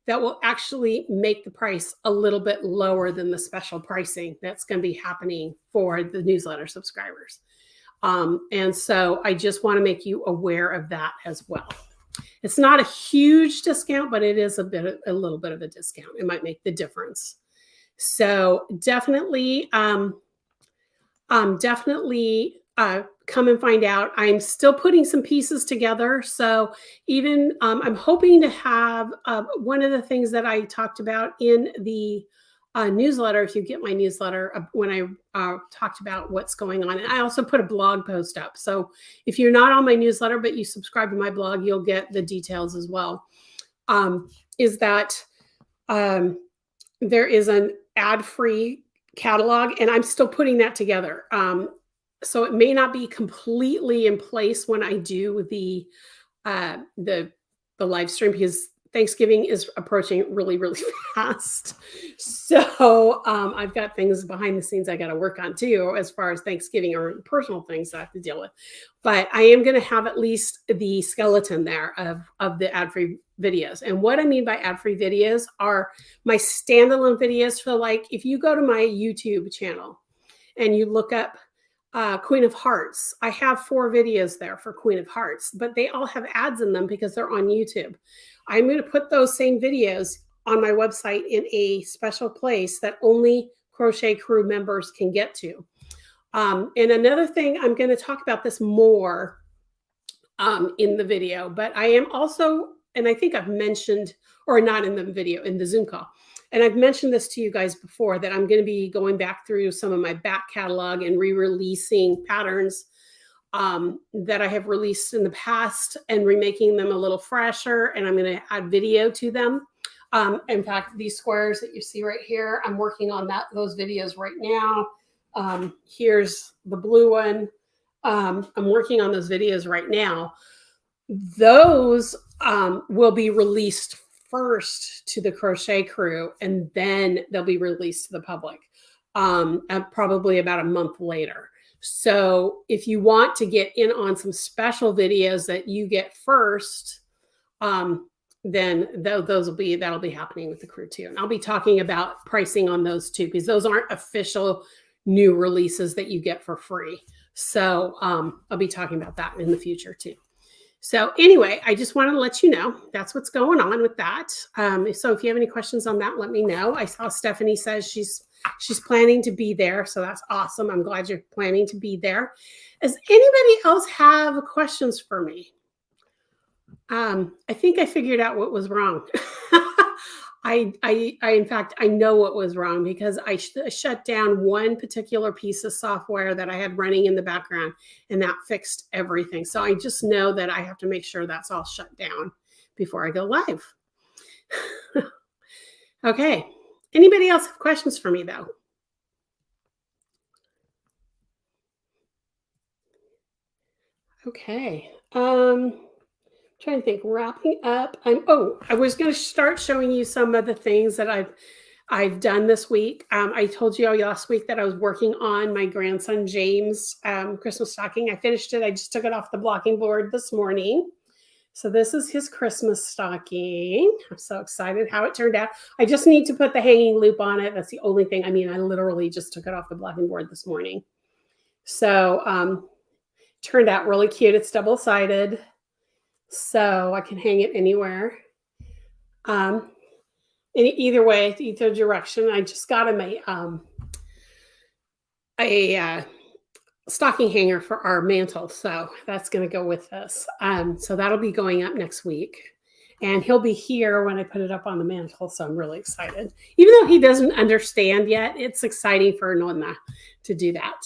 [SPEAKER 1] that will actually make the price a little bit lower than the special pricing that's going to be happening for the newsletter subscribers. And so I just want to make you aware of that as well. It's not a huge discount, but it is a little bit of a discount. It might make the difference. So definitely come and find out. I'm still putting some pieces together. So even I'm hoping to have one of the things that I talked about in the newsletter, if you get my newsletter, when I talked about what's going on. And I also put a blog post up. So if you're not on my newsletter, but you subscribe to my blog, you'll get the details as well. Is that there is an ad-free catalog, and I'm still putting that together. So it may not be completely in place when I do the live stream, because Thanksgiving is approaching really, really fast. So I've got things behind the scenes I got to work on too, as far as Thanksgiving or personal things I have to deal with. But I am going to have at least the skeleton there of the ad-free videos. And what I mean by ad-free videos are my standalone videos. So like if you go to my YouTube channel and you look up Queen of Hearts, I have 4 videos there for Queen of Hearts, but they all have ads in them because they're on YouTube. I'm going to put those same videos on my website in a special place that only Crochet Crew members can get to. And another thing, I'm going to talk about this more in the video, but I am also, and I think I've mentioned, or not in the video, in the Zoom call, and I've mentioned this to you guys before, that I'm going to be going back through some of my back catalog and re-releasing patterns that I have released in the past and remaking them a little fresher. And I'm going to add video to them. In fact, these squares that you see right here, I'm working on those videos right now. Here's the blue one. I'm working on those videos right now. Those will be released first to the Crochet Crew, and then they'll be released to the public probably about a month later. So if you want to get in on some special videos that you get first, then that'll be happening with the crew too. And I'll be talking about pricing on those too, because those aren't official new releases that you get for free. So I'll be talking about that in the future too. So anyway, I just wanted to let you know that's what's going on with that. So if you have any questions on that, let me know. I saw Stephanie says she's planning to be there. So that's awesome. I'm glad you're planning to be there. Does anybody else have questions for me? I think I figured out what was wrong. In fact, I know what was wrong, because I shut down one particular piece of software that I had running in the background, and that fixed everything. So I just know that I have to make sure that's all shut down before I go live. Okay. Anybody else have questions for me though? Okay. Trying to think, wrapping up. I was going to start showing you some of the things that I've done this week. I told you last week that I was working on my grandson James Christmas stocking. I finished it. I just took it off the blocking board this morning. So this is his Christmas stocking. I'm so excited how it turned out. I just need to put the hanging loop on it. That's the only thing. I mean, I literally just took it off the blocking board this morning. So turned out really cute. It's double-sided, so I can hang it anywhere. In either way, either direction. I just got him a stocking hanger for our mantle, so that's going to go with this. So that'll be going up next week, and he'll be here when I put it up on the mantle. So I'm really excited. Even though he doesn't understand yet, it's exciting for Nonna to do that.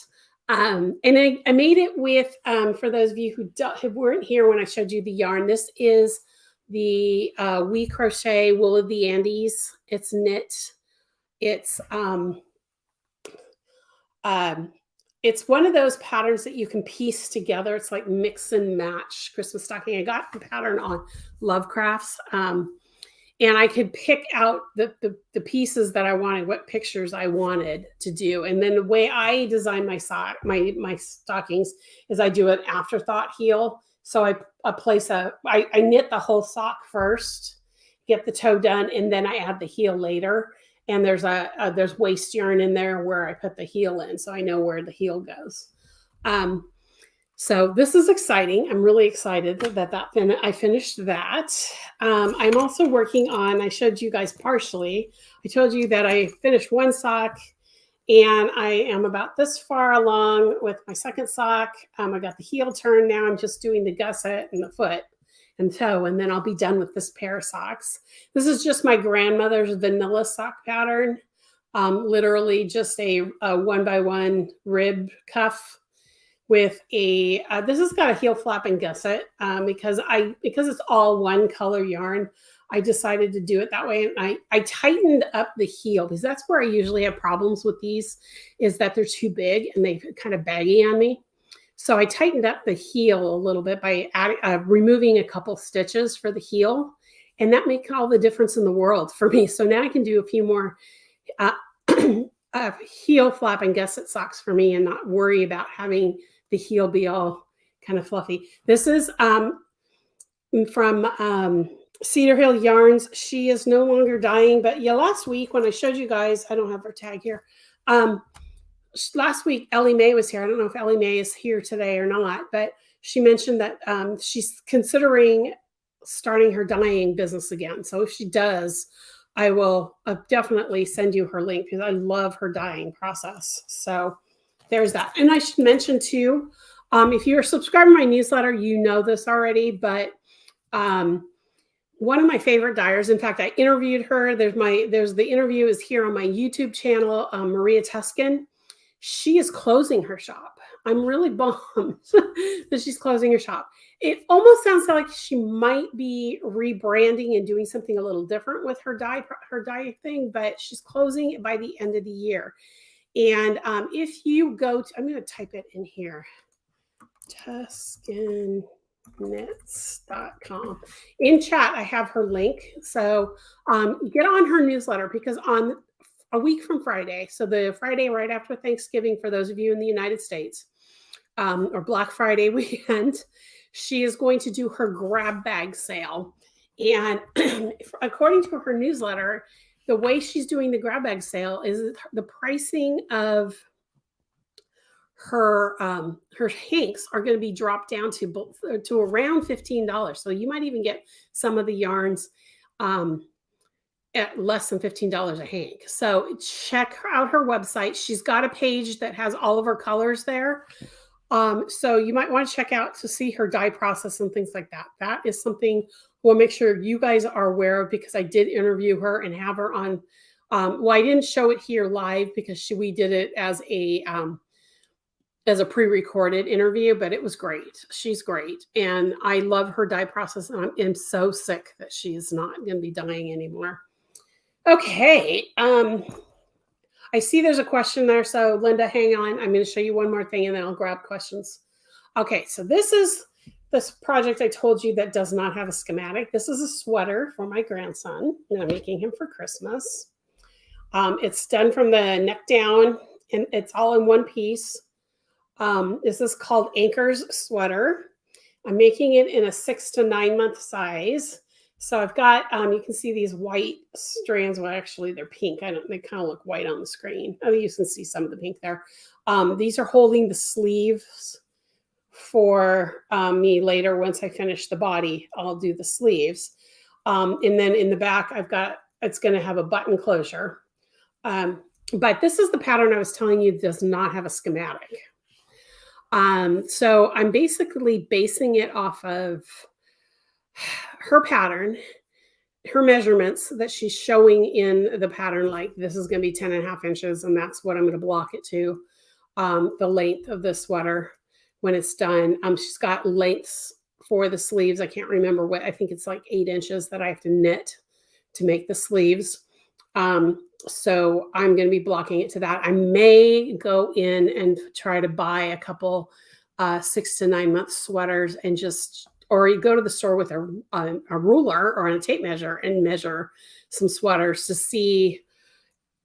[SPEAKER 1] And I made it with, for those of you who weren't here when I showed you the yarn, this is the We Crochet Wool of the Andes. It's knit. It's one of those patterns that you can piece together. It's like mix and match Christmas stocking. I got the pattern on Lovecrafts. And I could pick out the pieces that I wanted, what pictures I wanted to do. And then the way I design my stockings is I do an afterthought heel. So I knit the whole sock first, get the toe done, and then I add the heel later. And there's waste yarn in there where I put the heel in, so I know where the heel goes. So this is exciting. I'm really excited that I finished that. I'm also working on, I showed you guys partially, I told you that I finished one sock, and I am about this far along with my second sock. I got the heel turned. Now I'm just doing the gusset and the foot and toe, and then I'll be done with this pair of socks. This is just my grandmother's vanilla sock pattern. Literally just a 1x1 rib cuff with this has got a heel flap and gusset because it's all one color yarn. I decided to do it that way, and I tightened up the heel, because that's where I usually have problems with these, is that they're too big and they kind of baggy on me. So I tightened up the heel a little bit by removing a couple stitches for the heel, And that makes all the difference in the world for me. So now I can do a few more uh, heel flap and gusset socks for me and not worry about having the heel be all kind of fluffy. This is from Cedar Hill Yarns. She is no longer dyeing, but yeah, last week when I showed you guys, I don't have her tag here. Last week, Ellie Mae was here. I don't know if Ellie Mae is here today or not, but she mentioned that she's considering starting her dyeing business again. So if she does, I will definitely send you her link because I love her dyeing process. So there's that. And I should mention too, if you're subscribed to my newsletter, you know this already, but one of my favorite dyers, in fact, I interviewed her. There's the interview is here on my YouTube channel, Maria Tuscan. She is closing her shop. I'm really bummed that she's closing her shop. It almost sounds like she might be rebranding and doing something a little different with her dye thing, but she's closing it by the end of the year. And if you go to, I'm going to type it in here, TuscanKnits.com. In chat, I have her link. So get on her newsletter because on a week from Friday, so the Friday right after Thanksgiving for those of you in the United States, or Black Friday weekend, she is going to do her grab bag sale. And according to her newsletter, the way she's doing the grab bag sale is the pricing of her hanks are going to be dropped down to around $15. So you might even get some of the yarns at less than $15 a hank. So check out her website. She's got a page that has all of her colors there. So you might want to check out to see her dye process and things like that. That is something we'll make sure you guys are aware of because I did interview her and have her on. Well, I didn't show it here live because we did it as a pre-recorded interview, but it was great. She's great. And I love her dye process. And I'm so sick that she's not going to be dyeing anymore. Okay. I see there's a question there. So Linda, hang on. I'm going to show you one more thing and then I'll grab questions. Okay. So this is this project I told you that does not have a schematic. This is a sweater for my grandson and I'm making him for Christmas. It's done from the neck down and it's all in one piece. This is called Anchor's Sweater. I'm making it in a 6 to 9 month size. So I've got, you can see these white strands. Well, actually they're pink. They kind of look white on the screen. Oh, you can see some of the pink there. These are holding the sleeves for me later. Once I finish the body, I'll do the sleeves. And then in the back, it's going to have a button closure. But this is the pattern I was telling you does not have a schematic. So I'm basically basing it off of her pattern, her measurements that she's showing in the pattern, like this is going to be 10.5 inches, and that's what I'm going to block it to, the length of the sweater when it's done. She's got lengths for the sleeves. I can't remember what, I think it's like 8 inches that I have to knit to make the sleeves. So I'm going to be blocking it to that. I may go in and try to buy a couple 6 to 9 month sweaters and or you go to the store with a ruler or a tape measure and measure some sweaters to see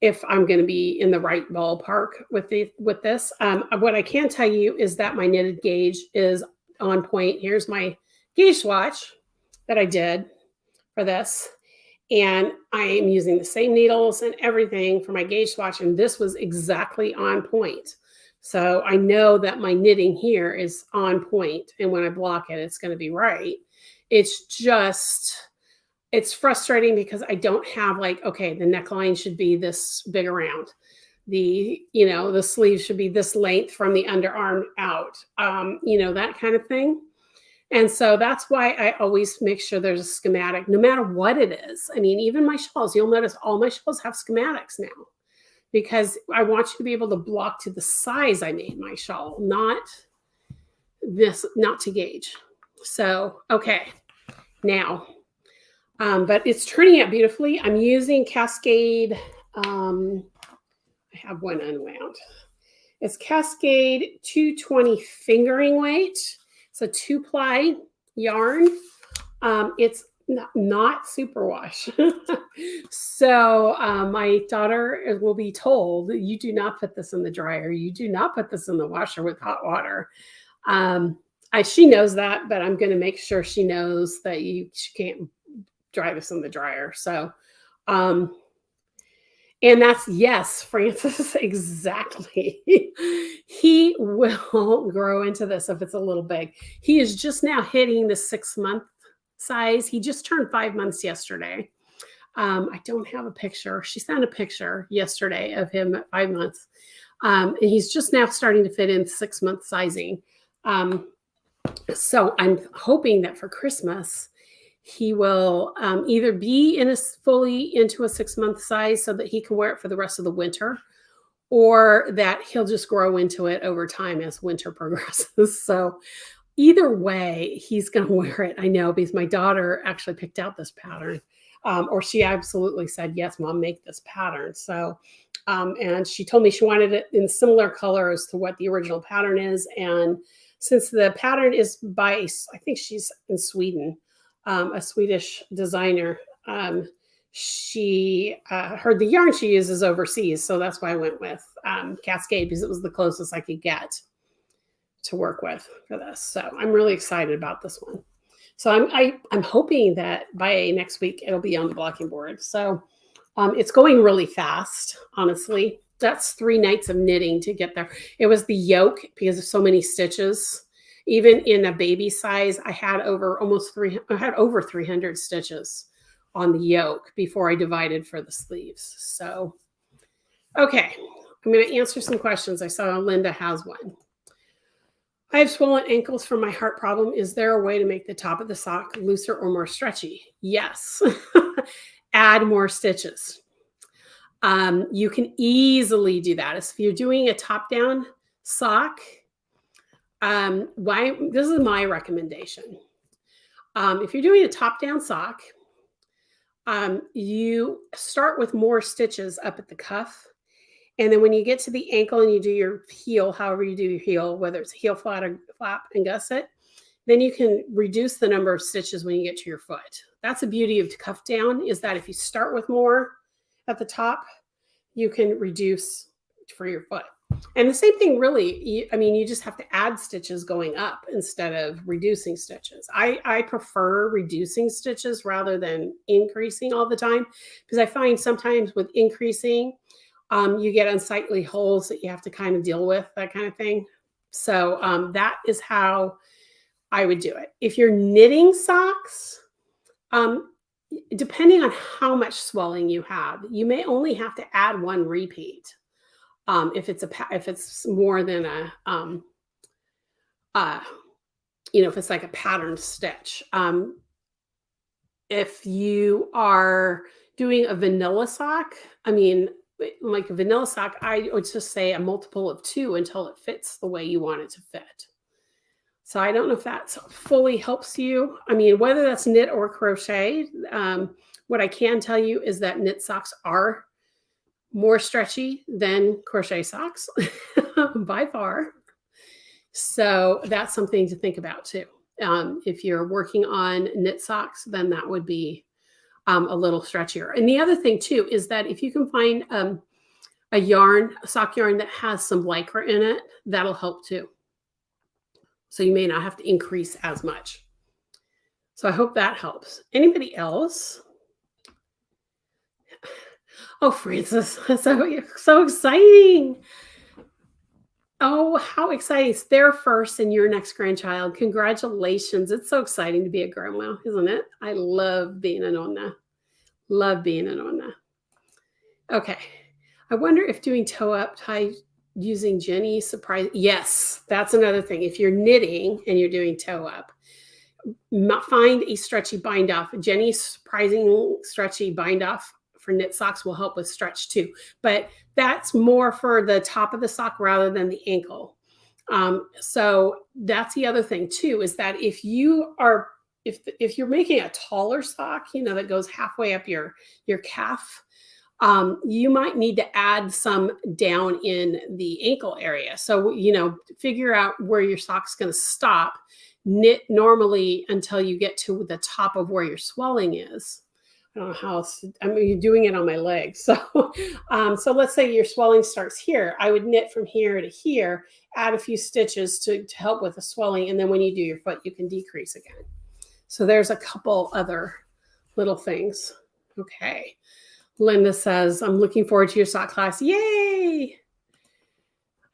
[SPEAKER 1] if I'm going to be in the right ballpark with this. What I can tell you is that my knitted gauge is on point. Here's my gauge swatch that I did for this. And I am using the same needles and everything for my gauge swatch. And this was exactly on point. So I know that my knitting here is on point. And when I block it, it's going to be right. It's frustrating because I don't have like, okay, the neckline should be this big around. The sleeve should be this length from the underarm out, that kind of thing. And so that's why I always make sure there's a schematic, no matter what it is. I mean, even my shawls, you'll notice all my shawls have schematics now because I want you to be able to block to the size I made my shawl, not to gauge. So, okay, now, but it's turning out beautifully. I'm using Cascade. I have one unwound. It's Cascade 220 fingering weight. It's a 2-ply yarn. It's Not superwash. So my daughter will be told, you do not put this in the dryer. You do not put this in the washer with hot water. She knows that, but I'm going to make sure she knows that she can't dry this in the dryer. So, um, and that's yes, Francis, exactly. He will grow into this if it's a little big. He is just now hitting the 6-month size. He just turned 5 months yesterday. I don't have a picture. She sent a picture yesterday of him at 5 months. And he's just now starting to fit in 6-month sizing. So I'm hoping that for Christmas, he will either be fully into a 6-month size so that he can wear it for the rest of the winter, or that he'll just grow into it over time as winter progresses. So either way, he's going to wear it. I know, because my daughter actually picked out this pattern, or she absolutely said, yes, Mom, make this pattern. So, and she told me she wanted it in similar colors to what the original pattern is. And since the pattern is by, I think she's in Sweden, a Swedish designer, she heard the yarn she uses overseas. So that's why I went with Cascade, because it was the closest I could get to work with for this. So I'm really excited about this one. So I'm hoping that by next week it'll be on the blocking board. So it's going really fast, honestly. That's 3 nights of knitting to get there. It was the yoke because of so many stitches. Even in a baby size, I had over 300 stitches on the yoke before I divided for the sleeves. So, okay, I'm going to answer some questions. I saw Linda has one. I have swollen ankles from my heart problem. Is there a way to make the top of the sock looser or more stretchy? Yes. Add more stitches. You can easily do that. If you're doing a top-down sock, this is my recommendation. If you're doing a top-down sock, you start with more stitches up at the cuff. And then when you get to the ankle and you do your heel, however you do your heel, whether it's heel flap and gusset, then you can reduce the number of stitches when you get to your foot. That's the beauty of cuff down, is that if you start with more at the top, you can reduce for your foot. And the same thing really, you just have to add stitches going up instead of reducing stitches. I prefer reducing stitches rather than increasing all the time, because I find sometimes with increasing, you get unsightly holes that you have to kind of deal with, that kind of thing. So that is how I would do it. If you're knitting socks, depending on how much swelling you have, you may only have to add 1 repeat. If it's more than if it's like a patterned stitch. If you are doing a vanilla sock, like a vanilla sock, I would just say a multiple of 2 until it fits the way you want it to fit. So I don't know if that fully helps you. Whether that's knit or crochet, what I can tell you is that knit socks are more stretchy than crochet socks by far. So that's something to think about too. If you're working on knit socks, then that would be a little stretchier. And the other thing too is that if you can find a sock yarn that has some lycra in it, that'll help too. So you may not have to increase as much. So I hope that helps. Anybody else? Oh, Francis, so exciting. Oh, how exciting. It's their first and your next grandchild. Congratulations. It's so exciting to be a grandma, isn't it? I love being a nonna. Love being a nonna. Okay. I wonder if doing toe up tie using Jenny surprise. Yes, that's another thing. If you're knitting and you're doing toe up, find a stretchy bind off. Jenny's surprising stretchy bind off for knit socks will help with stretch too, but that's more for the top of the sock rather than the ankle. So that's the other thing too, is that if you're making a taller sock, that goes halfway up your calf, you might need to add some down in the ankle area. So, figure out where your sock's going to stop. knit normally until you get to the top of where your swelling is. I don't know how else. I mean, you're doing it on my leg. So, so let's say your swelling starts here. I would knit from here to here, add a few stitches to help with the swelling. And then when you do your foot, you can decrease again. So there's a couple other little things. Okay. Linda says, I'm looking forward to your sock class. Yay.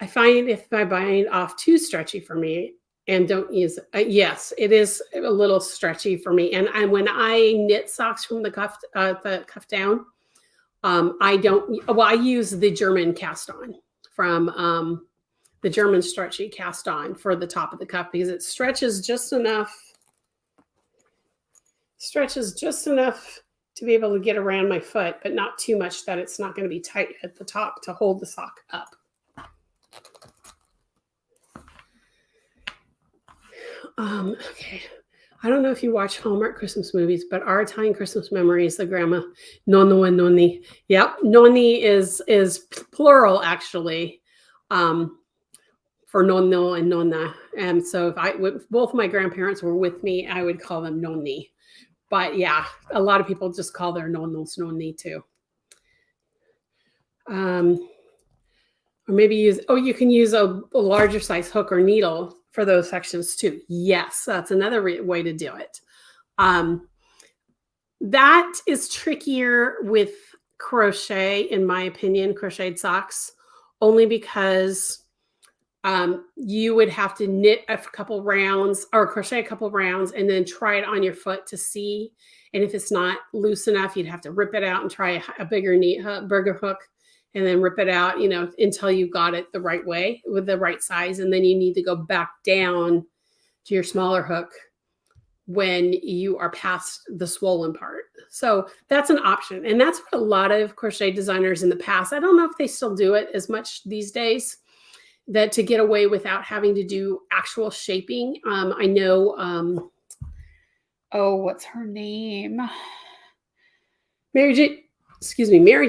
[SPEAKER 1] I find if my bind off too stretchy for me, and don't use it. Yes, it is a little stretchy for me. And when I knit socks from the cuff down, I don't. Well, I use the German cast on from the German stretchy cast on for the top of the cuff because it stretches just enough. Stretches just enough to be able to get around my foot, but not too much that it's not going to be tight at the top to hold the sock up. Okay. I don't know if you watch Hallmark Christmas movies, but our Italian Christmas memory is the grandma nonno and nonni. Yep, nonni is plural actually, for nonno and nonna. And so if both my grandparents were with me, I would call them nonni. But yeah, a lot of people just call their nonnos nonni too. Or maybe you can use a larger size hook or needle for those sections too. Yes, that's another way to do it. That is trickier with crochet, in my opinion, crocheted socks, only because you would have to knit a couple rounds or crochet a couple rounds and then try it on your foot to see. And if it's not loose enough, you'd have to rip it out and try a bigger hook. And then rip it out, until you got it the right way with the right size. And then you need to go back down to your smaller hook when you are past the swollen part. So that's an option. And that's what a lot of crochet designers in the past, I don't know if they still do it as much these days, that to get away without having to do actual shaping. I know, what's her name? Mary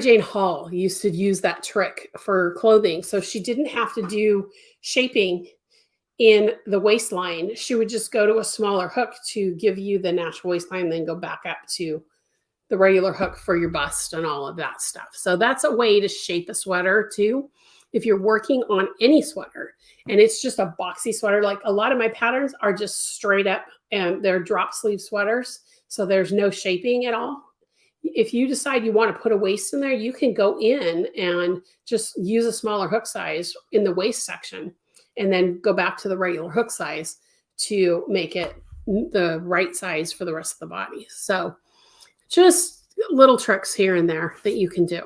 [SPEAKER 1] Jane Hall used to use that trick for clothing. So she didn't have to do shaping in the waistline. She would just go to a smaller hook to give you the natural waistline, then go back up to the regular hook for your bust and all of that stuff. So that's a way to shape a sweater too. If you're working on any sweater and it's just a boxy sweater, like a lot of my patterns are just straight up and they're drop sleeve sweaters. So there's no shaping at all. If you decide you want to put a waist in there, you can go in and just use a smaller hook size in the waist section and then go back to the regular hook size to make it the right size for the rest of the body. So just little tricks here and there that you can do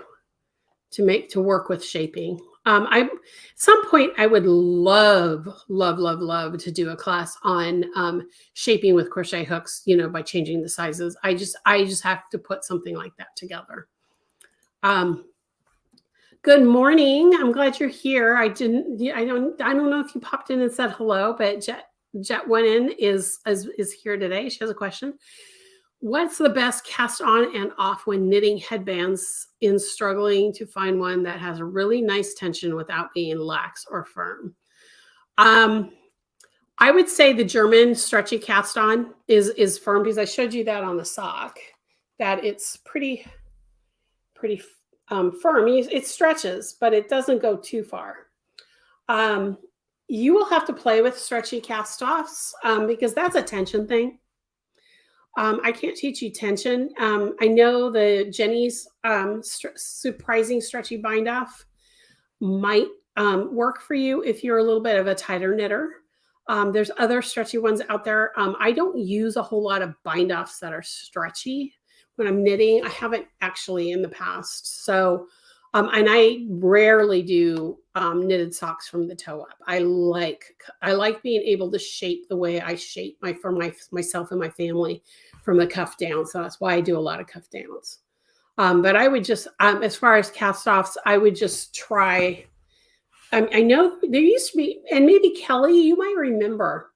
[SPEAKER 1] to work with shaping. At some point I would love to do a class on shaping with crochet hooks, by changing the sizes. I just have to put something like that together. Good morning. I'm glad you're here. I don't know if you popped in and said hello, but Jet went in is here today. She has a question. What's the best cast on and off when knitting headbands in struggling to find one that has a really nice tension without being lax or firm? I would say the German stretchy cast on is firm because I showed you that on the sock, that it's pretty firm. It stretches, but it doesn't go too far. You will have to play with stretchy cast offs because that's a tension thing. I can't teach you tension. I know the Jenny's surprising stretchy bind off might work for you if you're a little bit of a tighter knitter. There's other stretchy ones out there. I don't use a whole lot of bind offs that are stretchy when I'm knitting. I haven't actually in the past. So, and I rarely do knitted socks from the toe up. I like being able to shape the way I shape myself and my family from the cuff down. So that's why I do a lot of cuff downs. But I would just, as far as cast offs, I would just try. I know there used to be, and maybe Kelly, you might remember,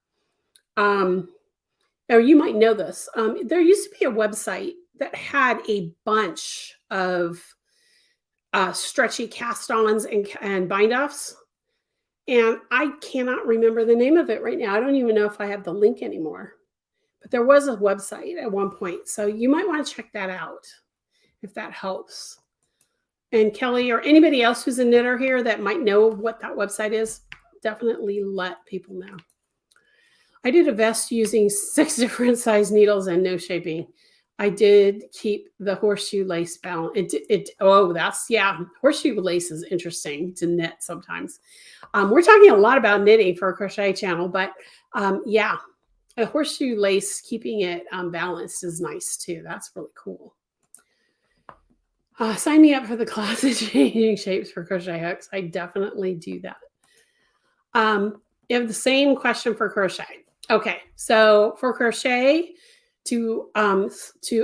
[SPEAKER 1] or you might know this. There used to be a website that had a bunch of stretchy cast-ons and bind-offs. And I cannot remember the name of it right now. I don't even know if I have the link anymore. But there was a website at one point. So you might want to check that out if that helps. And Kelly or anybody else who's a knitter here that might know what that website is, definitely let people know. I did a vest using 6 different size needles and no shaping. I did keep the horseshoe lace bound. Horseshoe lace is interesting to knit sometimes. We're talking a lot about knitting for a crochet channel, but yeah, a horseshoe lace, keeping it balanced is nice too. That's really cool. Sign me up for the class of changing shapes for crochet hooks. I definitely do that. You have the same question for crochet. Okay, so for crochet, to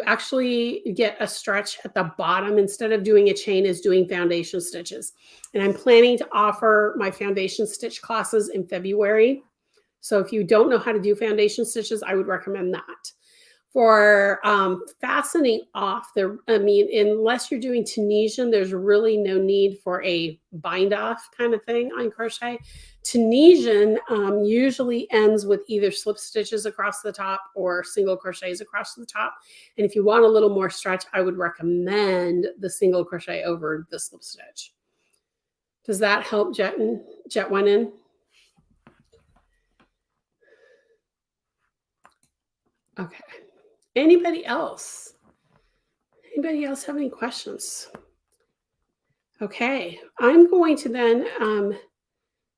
[SPEAKER 1] actually get a stretch at the bottom instead of doing a chain is doing foundation stitches. And I'm planning to offer my foundation stitch classes in February. So if you don't know how to do foundation stitches, I would recommend that. For fastening off, unless you're doing Tunisian, there's really no need for a bind off kind of thing on crochet. Tunisian usually ends with either slip stitches across the top or single crochets across the top. And if you want a little more stretch, I would recommend the single crochet over the slip stitch. Does that help, Jet One In? Okay. Anybody else? Anybody else have any questions? Okay, I'm going to then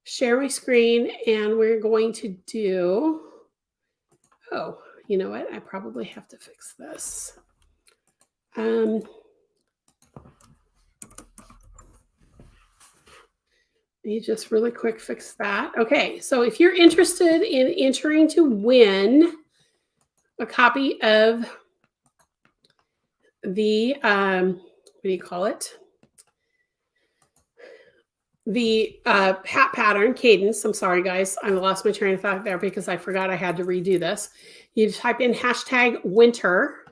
[SPEAKER 1] share my screen and we're going to do, oh, you know what? I probably have to fix this. Let me just really quick fix that. Okay, so if you're interested in entering to win a copy of the, what do you call it? The hat pattern cadence. I'm sorry, guys. I lost my train of thought there because I forgot I had to redo this. You type in #winter.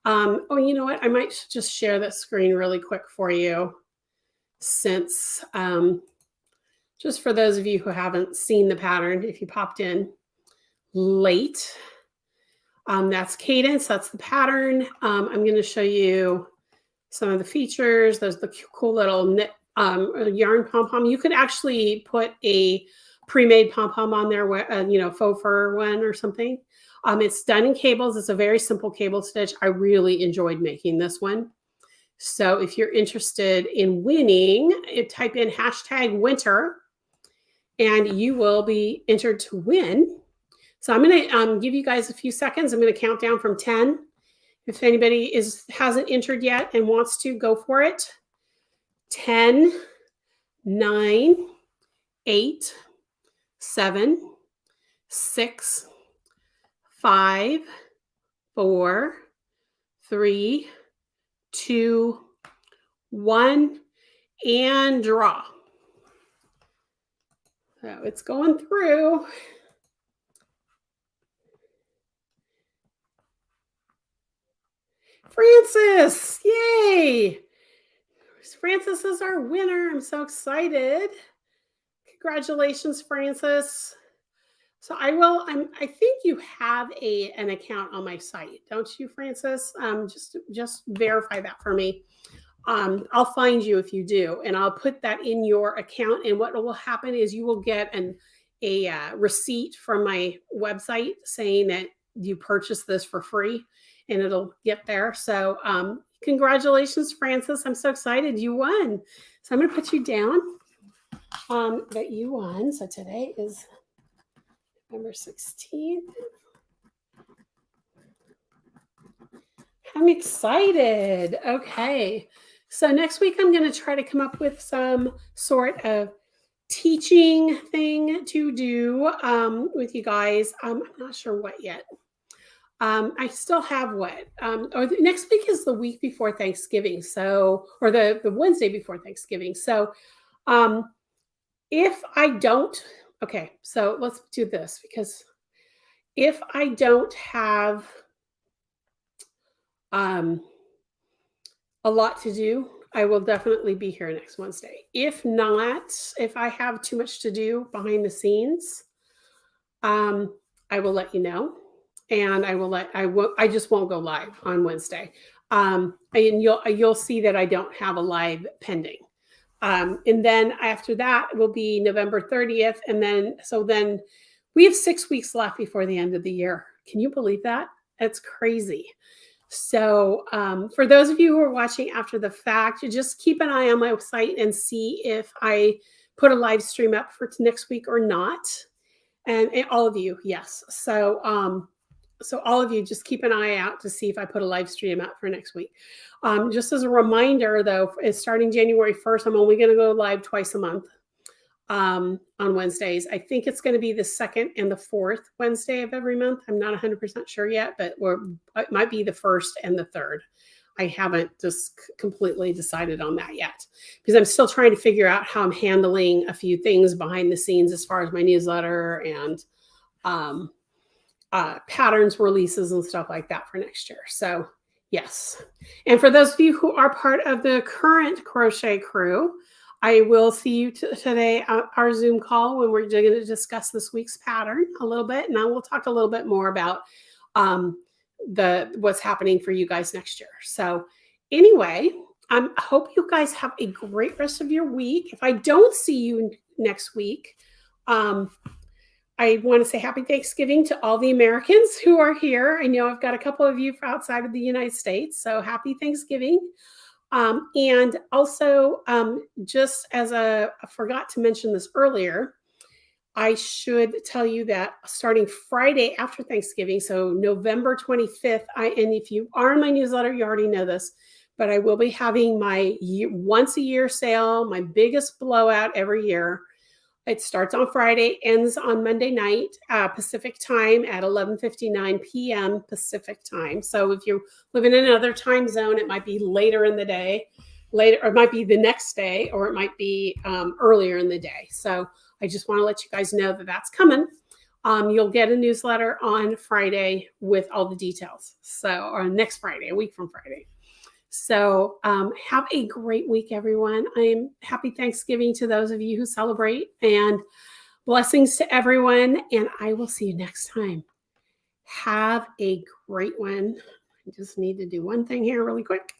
[SPEAKER 1] Oh, you know what? I might just share that screen really quick for you since just for those of you who haven't seen the pattern, if you popped in late, that's cadence. That's the pattern. I'm going to show you some of the features. There's the cool little knit yarn pom-pom. You could actually put a pre-made pom-pom on there, faux fur one or something. It's done in cables. It's a very simple cable stitch. I really enjoyed making this one. So if you're interested in winning, type in #winter and you will be entered to win. So I'm going to give you guys a few seconds. I'm going to count down from 10. If anybody hasn't entered yet and wants to, go for it. 10, 9, 8, 7, 6, 5, 4, 3, 2, 1, and draw. So it's going through. Francis, yay! Francis is our winner. I'm so excited. Congratulations, Francis. So I think you have an account on my site, don't you, Francis? Just verify that for me. I'll find you if you do, and I'll put that in your account. And what will happen is you will get a receipt from my website saying that you purchased this for free, and it'll get there. So congratulations, Francis. I'm so excited. You won. So I'm going to put you down that you won. So today is November 16th. I'm excited. Okay. So next week, I'm going to try to come up with some sort of teaching thing to do with you guys. I'm not sure what yet. I still have what? Next week is the week before Thanksgiving. So, or the Wednesday before Thanksgiving. So if I don't, okay, so let's do this, because if I don't have a lot to do, I will definitely be here next Wednesday. If not, if I have too much to do behind the scenes, um, I will let you know, and I just won't go live on Wednesday. And you'll see that I don't have a live pending. And then after that will be November 30th, and then we have 6 weeks left before the end of the year. Can you believe that? That's crazy. So for those of you who are watching after the fact, you just keep an eye on my website and see if I put a live stream up for next week or not. And all of you, yes. So all of you just keep an eye out to see if I put a live stream out for next week. Just as a reminder, though, starting January 1st, I'm only going to go live twice a month on Wednesdays. I think it's going to be the second and the fourth Wednesday of every month. I'm not 100% sure yet, but it might be the first and the third. I haven't just completely decided on that yet because I'm still trying to figure out how I'm handling a few things behind the scenes as far as my newsletter and patterns releases and stuff like that for next year. So yes. And for those of you who are part of the current crochet crew, I will see you today at our Zoom call when we're going to discuss this week's pattern a little bit. And I will talk a little bit more about what's happening for you guys next year. So anyway, I hope you guys have a great rest of your week. If I don't see you next week, I want to say happy Thanksgiving to all the Americans who are here. I know I've got a couple of you outside of the United States, so happy Thanksgiving. And also, just as I forgot to mention this earlier, I should tell you that starting Friday after Thanksgiving, so November 25th, and if you are in my newsletter, you already know this, but I will be having my once a year sale, my biggest blowout every year. It starts on Friday, ends on Monday night, Pacific time at 11:59 p.m. Pacific time. So if you live in another time zone, it might be later in the day, or it might be the next day, or it might be earlier in the day. So I just want to let you guys know that that's coming. You'll get a newsletter on Friday with all the details. So, or next Friday, a week from Friday. So have a great week, everyone. I'm happy Thanksgiving to those of you who celebrate, and blessings to everyone. And I will see you next time. Have a great one. I just need to do one thing here really quick.